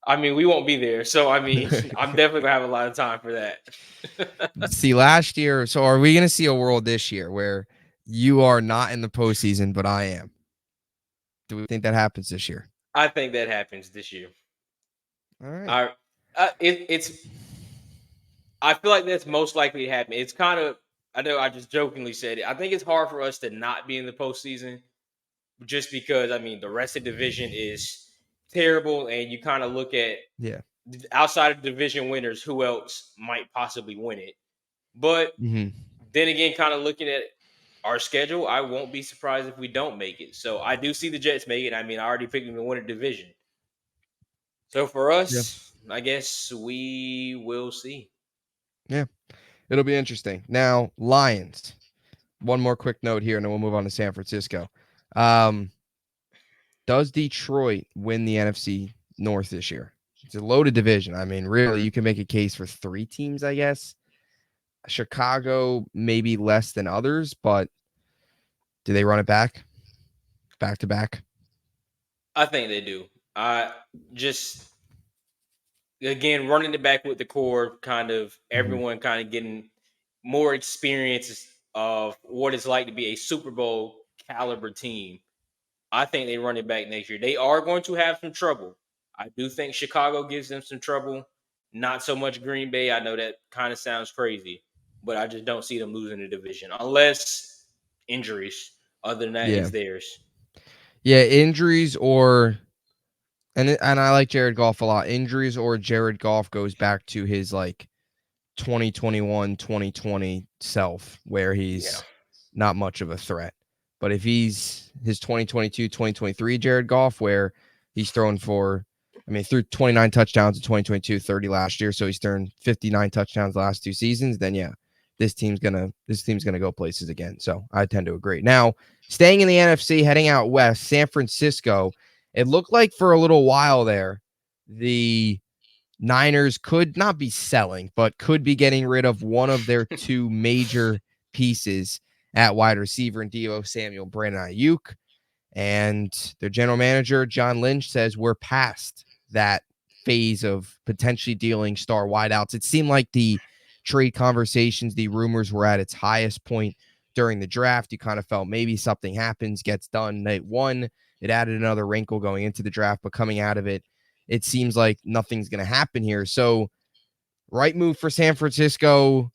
I mean, we won't be there. So I mean, I'm definitely gonna have a lot of time for that. See, last year. So, are we going to see a world this year where you are not in the postseason, but I am? Do we think that happens this year? I think that happens this year. All right. It's I feel like that's most likely to happen. It's kind of I know I just jokingly said it. I think it's hard for us to not be in the postseason just because I mean the rest of the division is terrible, and you kind of look at Yeah. outside of division winners, who else might possibly win it. But Mm-hmm. then again, kind of looking at our schedule, I won't be surprised if we don't make it. So I do see the Jets make it. I mean, I already picked them to win a division. So for Yeah. us, I guess we will see. Yeah. It'll be interesting. Now, Lions. One more quick note here, and then we'll move on to San Francisco. Does Detroit win the NFC North this year? It's a loaded division. I mean, really, you can make a case for 3 teams, I guess. Chicago, maybe less than others, but do they run it back to back? I think they do. I just again running it back with the core, kind of Mhm. everyone kind of getting more experience of what it's like to be a Super Bowl caliber team. I think they run it back next year. They are going to have some trouble. I do think Chicago gives them some trouble. Not so much Green Bay. I know that kind of sounds crazy, but I just don't see them losing the division unless injuries. Other than that, Yeah. it's theirs. Yeah, injuries or and I like Jared Goff a lot. Injuries or Jared Goff goes back to his like 2021, 2020 self where Yeah. he's not much of a threat. But if he's his 2022, 2023 Jared Goff where he's thrown for I mean, threw 29 touchdowns in 2022, 30 last year, so he's thrown 59 touchdowns the last 2 seasons, then yeah, this team's gonna go places again. So I tend to agree. Now, staying in the NFC, heading out west, San Francisco, it looked like for a little while there, the Niners could not be selling, but could be getting rid of one of their two major pieces at wide receiver in Deebo Samuel, Brandon Ayuk. And their general manager, John Lynch, says we're past that phase of potentially dealing star wideouts. It seemed like the trade conversations, the rumors were at its highest point during the draft. You kind of felt maybe something happens, gets done night one. It added another wrinkle going into the draft, but coming out of it, it seems like nothing's going to happen here. So, right move for San Francisco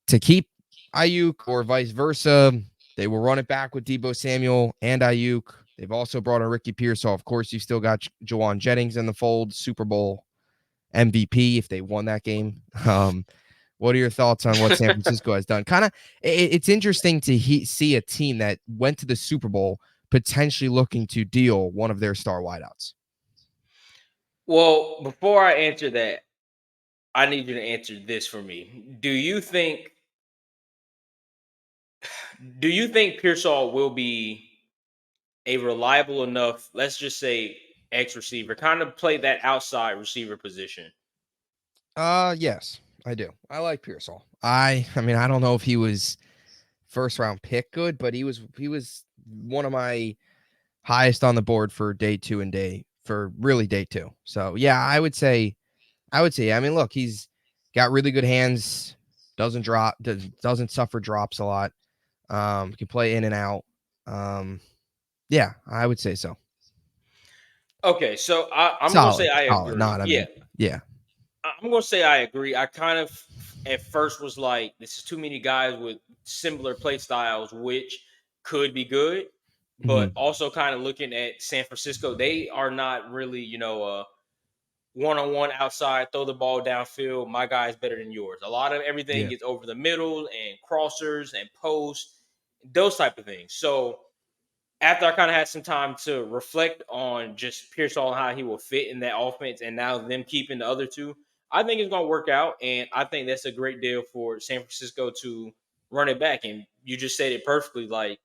to keep Ayuk or vice versa. They will run it back with Deebo Samuel and Ayuk. They've also brought in Ricky Pearsall. Of course, you still got Jawan Jennings in the fold, Super Bowl MVP if they won that game. What are your thoughts on what San Francisco has done? Kind of, it's interesting to see a team that went to the Super Bowl potentially looking to deal one of their star wideouts. Well, before I answer that, I need you to answer this for me. Do you think Pearsall will be a reliable enough, let's just say X receiver, kind of play that outside receiver position? Yes, I do. I like Pearsall. I mean, I don't know if he was first round pick good, but he was one of my highest on the board for day two and day two. So yeah, I would say, I mean, look, he's got really good hands, doesn't suffer drops a lot. Can play in and out. Um, yeah, I would say so. Okay, so I'm gonna say Solid, I solid. agree. Not, I Yeah, mean, yeah. I'm gonna say I agree. I kind of at first was like, this is too many guys with similar play styles, which could be good, but Hmm. also kind of looking at San Francisco, they are not really, one-on-one outside, throw the ball downfield. My guy is better than yours. A lot of everything Yeah, is over the middle and crossers and posts, those type of things. So after I kind of had some time to reflect on just Pearsall and how he will fit in that offense, and now them keeping the other two, I think it's going to work out. And I think that's a great deal for San Francisco to run it back. And you just said it perfectly. Like,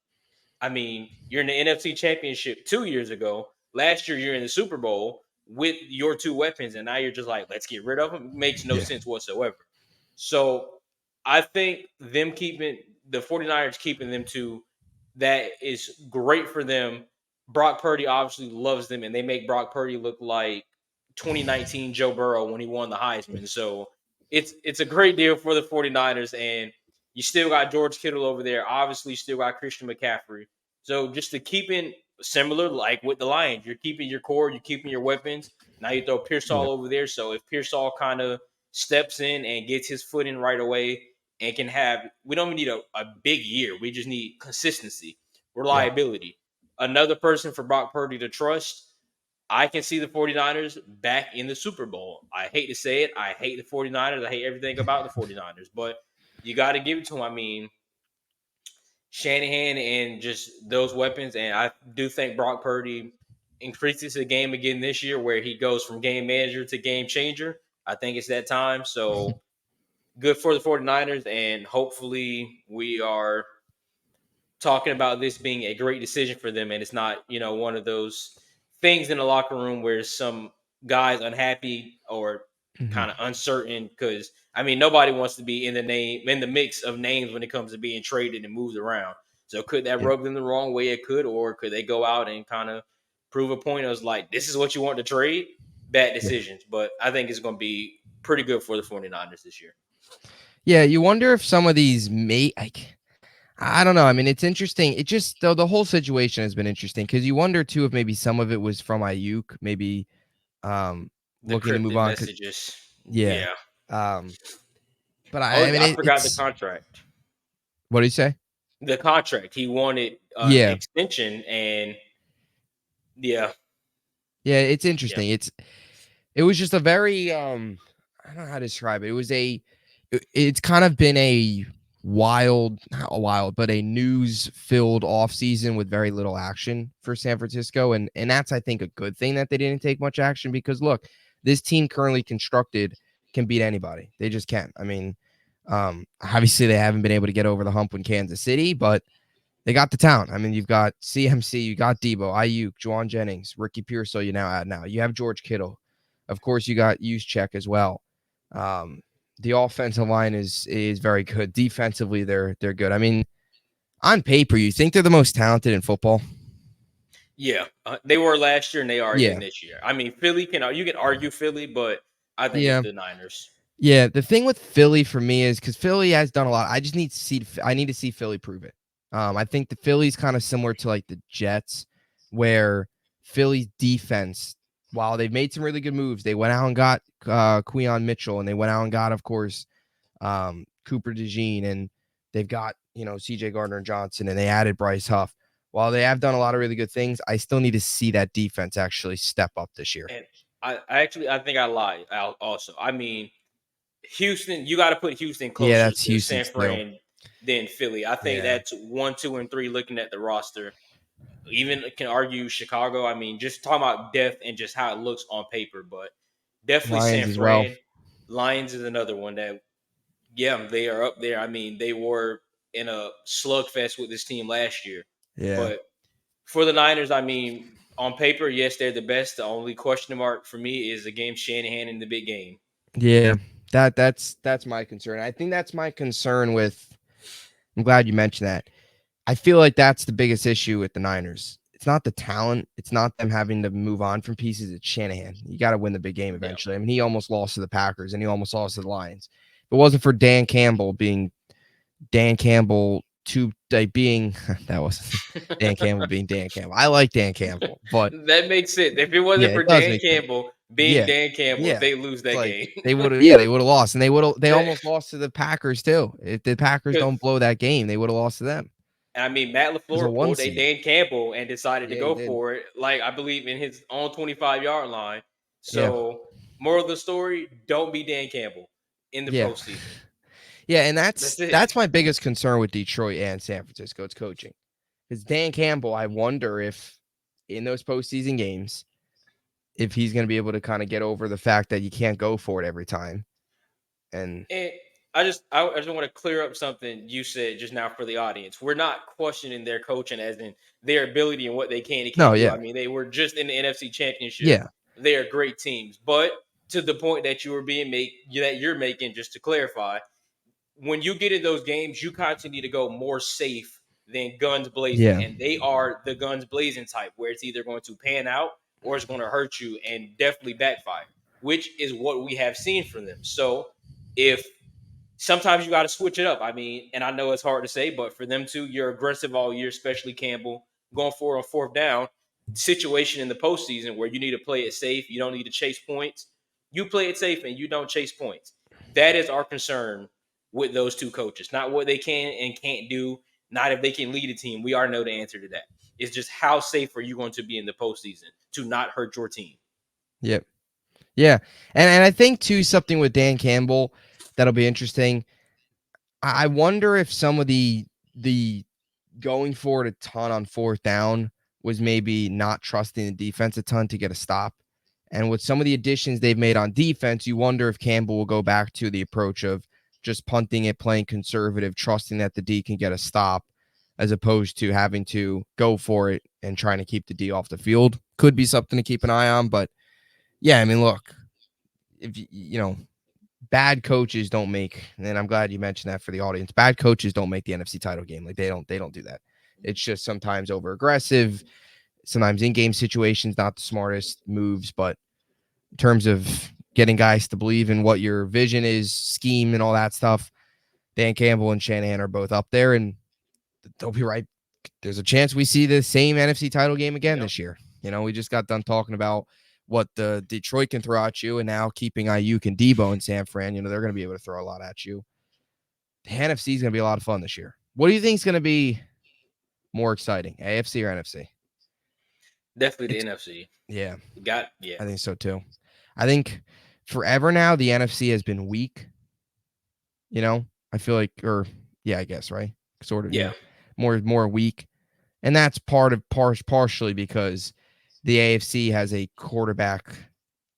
I mean, you're in the NFC Championship 2 years ago. Last year, you're in the Super Bowl with your two weapons, and now you're just like, let's get rid of them. Makes no yeah, sense whatsoever. So I think them keeping the 49ers keeping them to that is great for them. Brock Purdy obviously loves them, and they make Brock Purdy look like 2019 Joe Burrow when he won the Heisman. So it's a great deal for the 49ers, and you still got George Kittle over there. Obviously, you still got Christian McCaffrey. So just to keep it similar, like with the Lions, you're keeping your core, you're keeping your weapons. Now you throw yeah, Pearsall over there. So if Pearsall kind of steps in and gets his foot in right away and can have, we don't need a big year. We just need consistency, yeah. reliability. Another person for Brock Purdy to trust. I can see the 49ers back in the Super Bowl. I hate to say it. I hate the 49ers. I hate everything about the 49ers, but you got to give it to them. I mean, Shanahan and just those weapons. And I do think Brock Purdy increases the game again this year where he goes from game manager to game changer. I think it's that time. So good for the 49ers. And hopefully we are talking about this being a great decision for them. And it's not, one of those things in the locker room where some guys unhappy or Hmm. kind of uncertain because I mean nobody wants to be in the mix of names when it comes to being traded and moved around. So could that Yeah. rub them the wrong way? It could, or could they go out and kind of prove a point. I was like, this is what you want to trade. Bad Yeah. decisions, but I think it's going to be pretty good for the 49ers this year. Yeah, you wonder if some of these I don't know. I mean, it's interesting. It just the whole situation has been interesting because you wonder too if maybe some of it was from Ayuk, maybe um The looking to move cryptic on. Cause messages. yeah, Yeah. um, but Oh, I mean I forgot the it's contract. what do you say? The contract. He wanted an Yeah, extension, and yeah, yeah, it's yeah. interesting. It was just a very I don't know how to describe it. It's kind of been a wild, not a wild, but a news filled off season with very little action for San Francisco. And that's I think a good thing that they didn't take much action because look, this team currently constructed can beat anybody. They just can. I mean, obviously they haven't been able to get over the hump in Kansas City, but they got the talent. I mean, you've got CMC, you got Debo, Ayuk, Juwan Jennings, Ricky Pearsall. You now add now. You have George Kittle, of course. You got Juszczyk as well. Um, the offensive line is very good. Defensively, they're good. I mean, on paper, you think they're the most talented in football. Yeah, they were last year, and they are again Yeah, this year. I mean, Philly you can argue Philly, but I think it's yeah. the Niners. Yeah, the thing with Philly for me is because Philly has done a lot. I just need to see. I need to see Philly prove it. I think the Philly's kind of similar to like the Jets, where Philly's defense, while they've made some really good moves, they went out and got Queion Mitchell, and they went out and got, of course, Cooper DeJean, and they've got C.J. Gardner Johnson, and they added Bryce Huff. While they have done a lot of really good things, I still need to see that defense actually step up this year. And I think I lied. Also, I mean, Houston, you got to put Houston Yeah, closer that's to San Houston's too. Fran than Philly. I think Yeah, that's 1, 2, and 3. Looking at the roster, even can argue Chicago. I mean, just talking about depth and just how it looks on paper, but definitely Lions San as well. Fran. Lions is another one that, yeah, they are up there. I mean, they were in a slugfest with this team last year, Yeah. but for the Niners, I mean, on paper, yes, they're the best. The only question mark for me is the game Shanahan in the big game. Yeah, that's my concern. I think that's my concern with. I'm glad you mentioned that. I feel like that's the biggest issue with the Niners. It's not the talent. It's not them having to move on from pieces. It's Shanahan. You got to win the big game Yeah. eventually. I mean, he almost lost to the Packers and he almost lost to the Lions. If it wasn't for Dan Campbell being Dan Campbell to like being that was Dan Campbell being Dan Campbell. I like Dan Campbell, but That makes sense. If it yeah, wasn't for it does Dan make sense. Campbell being Yeah, Dan Campbell, yeah. they lose It's that like game. they would have, yeah, they would have lost, and they That- almost lost to the Packers too. If the Packers 'cause, don't blow that game, they would have lost to them. I mean, Matt It was a LaFleur one pulled a seed. Dan Campbell and decided to Yeah, he go did. for it, like I believe in his own 25-yard line. Yeah, So, moral of the story: don't be Dan Campbell in the yeah, postseason. yeah, and That's that's it. that's my biggest concern with Detroit and San Francisco. It's coaching because Dan Campbell. I wonder if in those postseason games, if he's going to be able to kind of get over the fact that you can't go for it every time. And And I just want to clear up something you said just now for the audience. We're not questioning their coaching as in their ability and what they can and no, can't do. yeah, I mean, they were just in the NFC Championship. yeah, They are great teams, but to the point that you were that you're making, just to clarify, when you get in those games, you constantly need to go more safe than guns blazing, yeah, and they are the guns blazing type, where it's either going to pan out or it's going to hurt you and definitely backfire, which is what we have seen from them. So if sometimes you got to switch it up. I mean, and I know it's hard to say, but for them to, you're aggressive all year, especially Campbell, going for on fourth down situation in the postseason where you need to play it safe. You don't need to chase points. You play it safe and you don't chase points. That is our concern with those two coaches. Not what they can and can't do. Not if they can lead a team. We already know the answer to that. It's just how safe are you going to be in the postseason to not hurt your team. yep, yeah, and I think too something with Dan Campbell that'll be interesting. I wonder if some of the going for it a ton on fourth down was maybe not trusting the defense a ton to get a stop. And with some of the additions they've made on defense, you wonder if Campbell will go back to the approach of just punting it, playing conservative, trusting that the D can get a stop, as opposed to having to go for it and trying to keep the D off the field. Could be something to keep an eye on. But yeah, I mean, look, if bad coaches don't make, and I'm glad you mentioned that for the audience. Bad coaches don't make the NFC title game. Like they don't do that. It's just sometimes over aggressive. Sometimes in-game situations, not the smartest moves, but in terms of getting guys to believe in what your vision is, scheme, and all that stuff, Dan Campbell and Shanahan are both up there, and they'll be right. There's a chance we see the same NFC title game again this year. We just got done talking about what the Detroit can throw at you, and now keeping Ayuk and Debo in San Fran, they're going to be able to throw a lot at you. The NFC is going to be a lot of fun this year. What do you think is going to be more exciting, AFC or NFC? Definitely the NFC. Yeah. I think so too. I think forever now the NFC has been weak. I feel like, I guess, right? Sort of, yeah. More weak. And that's partially because the AFC has a quarterback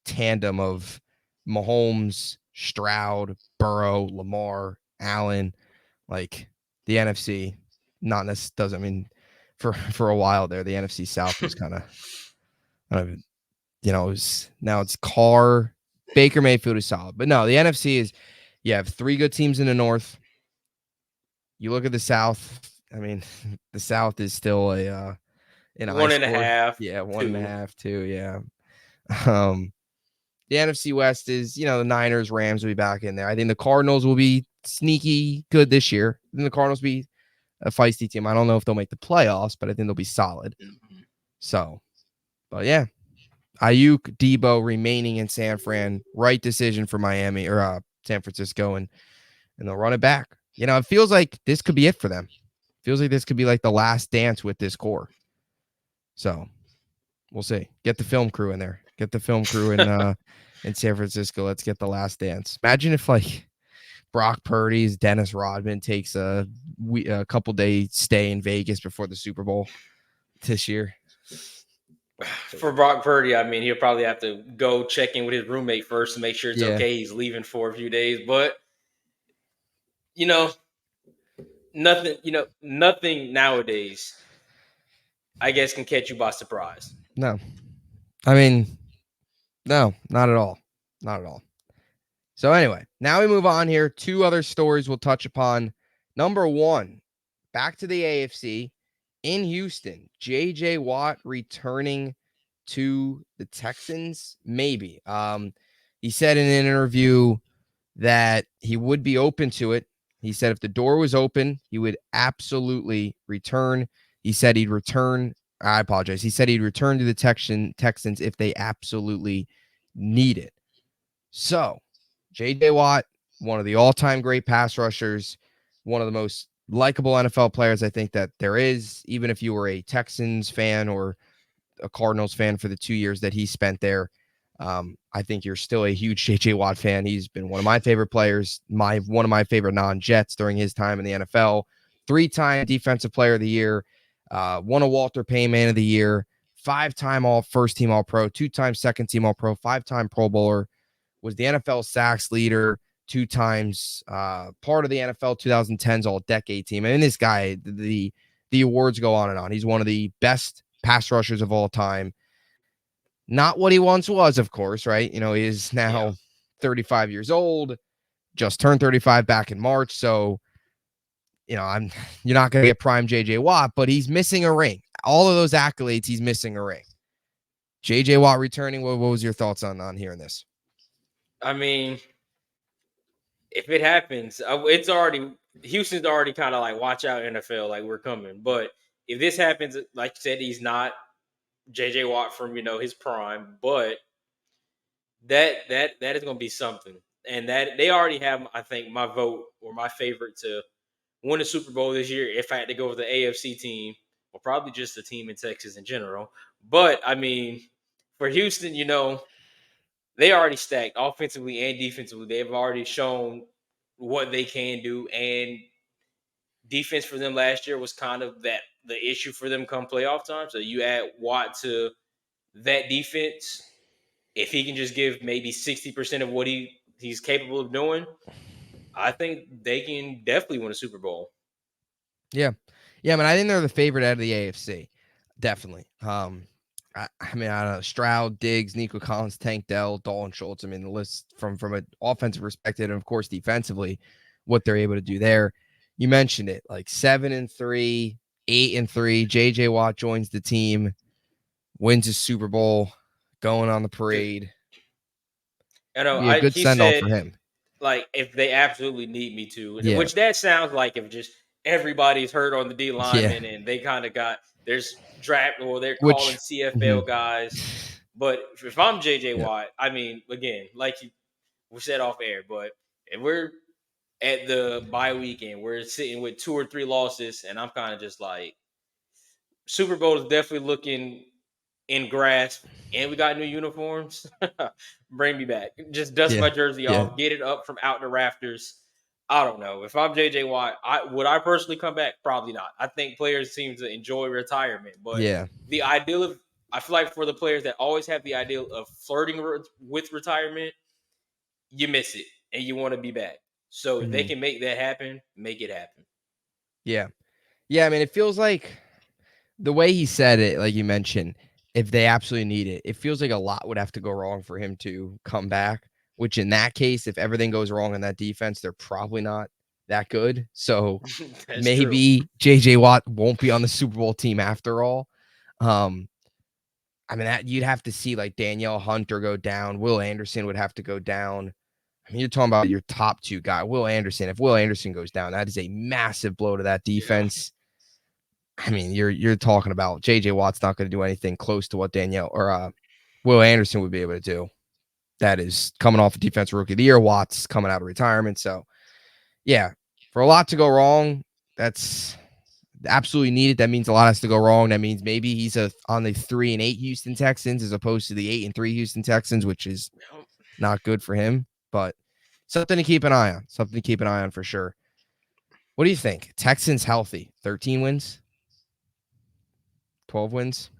tandem of Mahomes, Stroud, Burrow, Lamar, Allen. Like the NFC, not necessarily does. I mean, for a while there, the NFC South was kind of, now it's Carr, Baker Mayfield is solid, but no, the NFC is. You have 3 good teams in the North. You look at the South. I mean, the South is still an 1.5. Yeah, 1.5, 2. Yeah. The NFC West is, the Niners, Rams will be back in there. I think the Cardinals will be sneaky good this year. I think the Cardinals will be a feisty team. I don't know if they'll make the playoffs, but I think they'll be solid. Mm-hmm. So, but yeah, Ayuk, Debo remaining in San Fran, right decision for Miami or San Francisco, and they'll run it back. It feels like this could be it for them. It feels like this could be like the last dance with this core. So we'll see. Get the film crew in there. Get the film crew in San Francisco. Let's get the last dance. Imagine if like Brock Purdy's Dennis Rodman takes a couple day stay in Vegas before the Super Bowl this year. For Brock Purdy, I mean, he'll probably have to go check in with his roommate first to make sure it's okay. He's leaving for a few days, but nothing nowadays, I guess, can catch you by surprise. No, I mean, no, not at all. Not at all. So anyway, now we move on here. 2 other stories we'll touch upon. Number 1, back to the AFC in Houston. J.J. Watt returning to the Texans, maybe. He said in an interview that he would be open to it. He said if the door was open, he would absolutely return. He said he'd return. I apologize. He said he'd return to the Texans if they absolutely need it. So, J.J. Watt, one of the all-time great pass rushers, one of the most likable NFL players I think that there is, even if you were a Texans fan or a Cardinals fan for the 2 years that he spent there. I think you're still a huge J.J. Watt fan. He's been one of my favorite players, one of my favorite non-Jets during his time in the NFL. 3-time Defensive Player of the Year, won a Walter Payton Man of the Year, 5-time All-First-Team All-Pro, 2-time Second-Team All-Pro, 5-time Pro Bowler, was the NFL sacks leader, 2 times part of the NFL 2010s All-Decade Team. And this guy, the awards go on and on. He's one of the best pass rushers of all time. Not what he once was, of course, right? He is now 35 years old, just turned 35 back in March. So, you're not going to get prime J.J. Watt, but he's missing a ring. All of those accolades, he's missing a ring. J.J. Watt returning, what was your thoughts on hearing this? I mean, if it happens, Houston's already kind of like, watch out, NFL, like we're coming. But if this happens, like you said, he's not J.J. Watt from his prime, but that is going to be something, and that they already have, I think, my vote or my favorite to win a Super Bowl this year. If I had to go with the AFC team, or probably just the team in Texas in general, but I mean, for Houston, they already stacked offensively and defensively. They've already shown what they can do, and defense for them last year was kind of the issue for them come playoff time. So you add Watt to that defense, if he can just give maybe 60% of what he's capable of doing, I think they can definitely win a Super Bowl. Yeah. Yeah, I mean, I think they're the favorite out of the AFC. Definitely. I mean, I don't know, Stroud, Diggs, Nico Collins, Tank Dell, Dalton Schultz. I mean, the list from an offensive perspective and, of course, defensively, what they're able to do there. You mentioned it, like 7-3, 8-3. J.J. Watt joins the team. wins his Super Bowl, going on the parade. I know. Be a good He send off said for him. like if they absolutely need me to, Yeah. which that sounds like if just everybody's hurt on the D Yeah. lineman and they kind of got there's draft or they're calling Which, CFL mhm. guys. But if I'm JJ Yeah. Watt, I mean, again, we said off air, but if we're at the bye weekend, we're sitting with 2 or 3 losses, and I'm kind of just like Super Bowl is definitely looking in grasp, and we got new uniforms. Bring me back. Just dust Yeah. my jersey Yeah. off, get it up from out the rafters. I don't know. If I'm JJ Watt, would I personally come back? Probably not. I think players seem to enjoy retirement, but Yeah. the ideal of I feel like for the players that always have the ideal of flirting with retirement, you miss it and you want to be back. So if they Mhm. can make that happen, make it happen. Yeah. Yeah. I mean, it feels like the way he said it, like you mentioned, if they absolutely need it, it feels like a lot would have to go wrong for him to come back. Which in that case, if everything goes wrong in that defense, they're probably not that good. So That's true. maybe JJ Watt won't be on the Super Bowl team after all. Um, I mean, that you'd have to see like Danielle Hunter go down. Will Anderson would have to go down. I mean, you're talking about your top two guy, Will Anderson. If Will Anderson goes down, that is a massive blow to that Yeah. defense. I mean, you're talking about JJ Watt's not going to do anything close to what Danielle or Will Anderson would be able to do. That is coming off a defensive rookie of the year. Watt's coming out of retirement. So yeah, for a lot to go wrong, that's absolutely needed. That means a lot has to go wrong. That means maybe he's on the 3-8 Houston Texans as opposed to the 8-3 Houston Texans, which is not good for him. But something to keep an eye on. Something to keep an eye on for sure. What do you think? Texans healthy, 13 wins, 12 wins,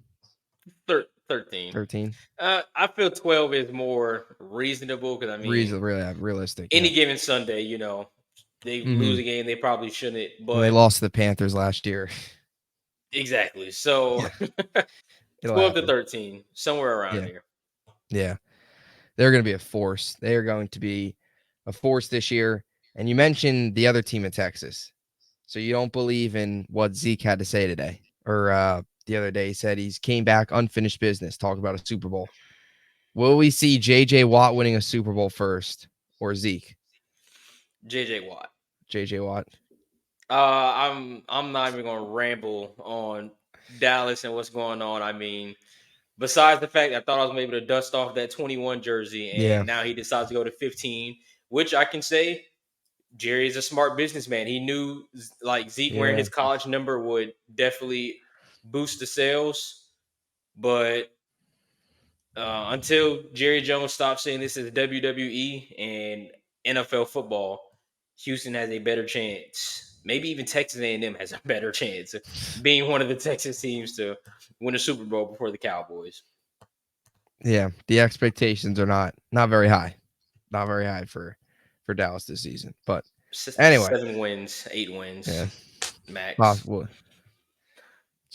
13. 13. I feel 12 is more reasonable because I mean, Realistic, yeah. any given Sunday, they lose a game they probably shouldn't, When they but lost to the Panthers last year. exactly. So Yeah, it'll 12 to happen. 13, somewhere around Yeah, there. yeah. They're going to be a force. They are going to be a force this year. And you mentioned the other team in Texas. So you don't believe in what Zeke had to say today or the other day. He said he's came back unfinished business, talk about a Super Bowl. Will we see JJ Watt winning a Super Bowl first or Zeke? JJ Watt. JJ Watt. I'm not even gonna ramble on Dallas and what's going on. I mean, besides the fact that I thought I was able to dust off that 21 jersey, Yeah. and now he decides to go to 15, which I can say Jerry is a smart businessman. He knew like Zeke wearing Yeah. his college number would definitely boost the sales, but until Jerry Jones stops saying this is WWE and NFL football, Houston has a better chance. Maybe even Texas A&M has a better chance of being one of the Texas teams to win a Super Bowl before the Cowboys. Yeah. The expectations are not very high. Not very high for Dallas this season. But anyway, 7 wins, 8 wins, yeah. max. Possible.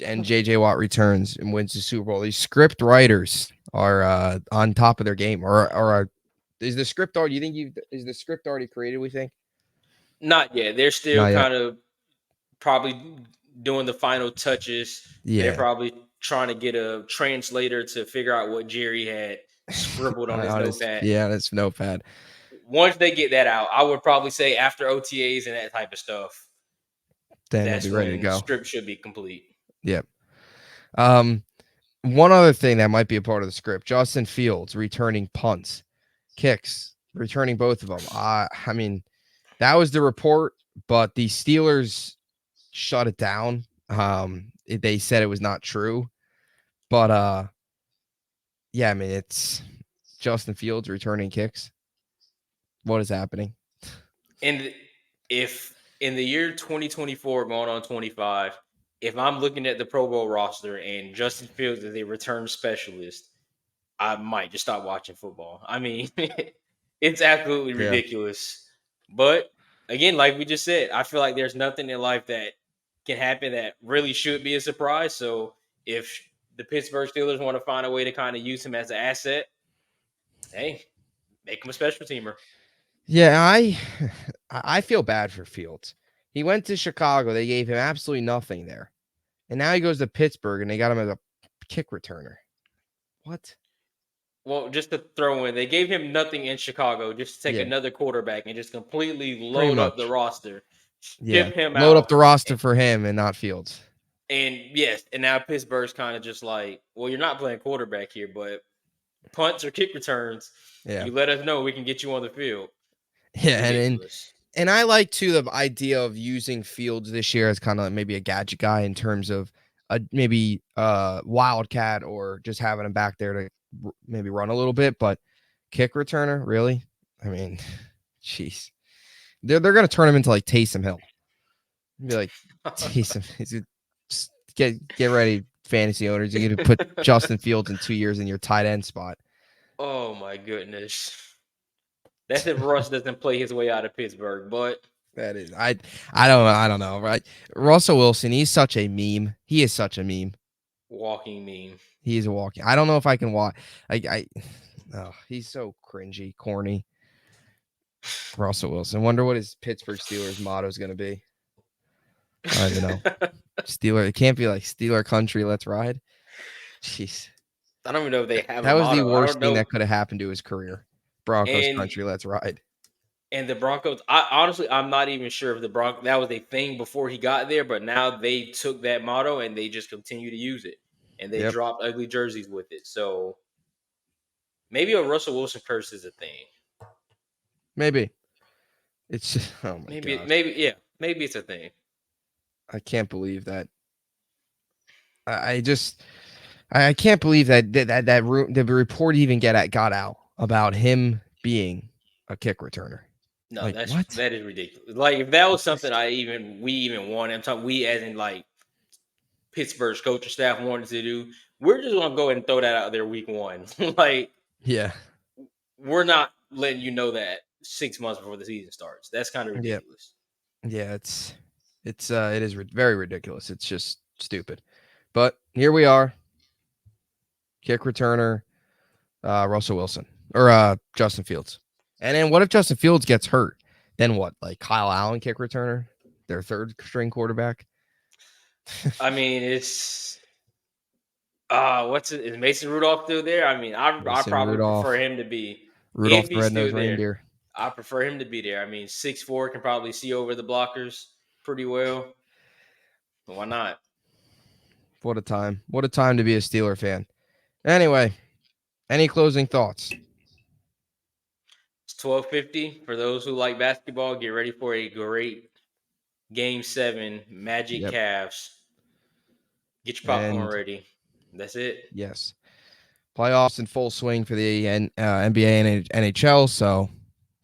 And JJ Watt returns and wins the Super Bowl. These script writers are on top of their game. Or is the script already? You think is the script already created? We think Not yet. They're still not yet. kind of probably doing the final touches. They're Yeah, probably trying to get a translator to figure out what Jerry had scribbled on his notepad. that's notepad. Once they get that out, I would probably say after OTAs and that type of stuff, Then they'll be that's ready to when go. script should be complete. Yep. One other thing that might be a part of the script: Justin Fields returning punts, kicks, returning both of them. I mean, that was the report, but the Steelers shut it down. They said it was not true, but yeah, I mean, it's Justin Fields returning kicks. What is happening? And if in the year 2024 going on 25, if I'm looking at the Pro Bowl roster and Justin Fields is a return specialist, I might just stop watching football. I mean, it's absolutely Yeah. ridiculous. But again, like we just said, I feel like there's nothing in life that can happen that really should be a surprise. So if the Pittsburgh Steelers want to find a way to kind of use him as an asset, hey, make him a special teamer. Yeah, I feel bad for Fields. He went to Chicago. They gave him absolutely nothing there. And now he goes to Pittsburgh and they got him as a kick returner. What? Well, just to throw in, they gave him nothing in Chicago just to take Yeah, another quarterback and just completely pretty load up the much. roster, Yeah. ship him Load up out. the roster for him and not Fields. And yes, and now Pittsburgh's kind of just like, well, you're not playing quarterback here, but punts or kick returns, Yeah. you let us know we can get you on the field. Yeah, Ridiculous. and I like too the idea of using Fields this year as kind of maybe a gadget guy in terms of a maybe wildcat or just having him back there to maybe run a little bit, but kick returner, really? I mean, jeez. They're gonna turn him into like Taysom Hill. Be like Taysom, get ready, fantasy owners. You're gonna put Justin Fields in 2 years in your tight end spot. Oh my goodness. That's if Russ doesn't play his way out of Pittsburgh, but That is I don't know, right? Russell Wilson, he's such a meme. He is such a meme. walking meme. He is a walking. I don't know if I can watch. Oh, he's so cringy, corny. Russell Wilson. Wonder what his Pittsburgh Steelers motto is going to be. I don't even know. Steeler. It can't be like Steeler country. Let's ride. Jeez. I don't even know if they have a That was the motto. I worst don't thing know. that could have happened to his career. Broncos And country. Let's ride. and the Broncos, I'm not even sure if the Broncos that was a thing before he got there, but now they took that motto and they just continue to use it, and they Yep. dropped ugly jerseys with it. So maybe a Russell Wilson curse is a thing. Maybe. It's just, oh my Maybe, gosh. maybe it's a thing. I can't believe that. I just I can't believe that the report even got out about him being a kick returner. No, Like what? that is ridiculous. Like if that was It's something just we even wanted, I'm talking we as in like Pittsburgh's coaching staff wanted to do, we're just gonna go ahead and throw that out there week one. Like yeah, we're not letting you know that 6 months before the season starts. That's kind of yeah, ridiculous. yeah. It is very ridiculous. It's just stupid. But here we are, kick returner, Russell Wilson or Justin Fields. And then what if Justin Fields gets hurt? Then what? Like Kyle Allen, kick returner, their third string quarterback. I mean, it's what's it? Is Mason Rudolph still there? I mean, I Mason probably prefer Rudolph, him to be Rudolph if the he's still Red-Nosed there. Reindeer. I prefer him to be there. I mean, 6'4" can probably see over the blockers pretty well. Why not? What a time! What a time to be a Steeler fan. Anyway, any closing thoughts? It's 12:50 for those who like basketball. Get ready for a great Game 7, Magic Yep. Cavs. Get your popcorn And ready. That's it. yes, playoffs in full swing for the NBA and NHL. So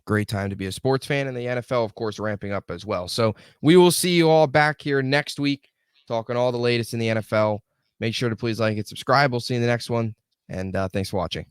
great time to be a sports fan, and the NFL, of course, ramping up as well. So we will see you all back here next week, talking all the latest in the NFL. Make sure to please like and subscribe. We'll see you in the next one, and thanks for watching.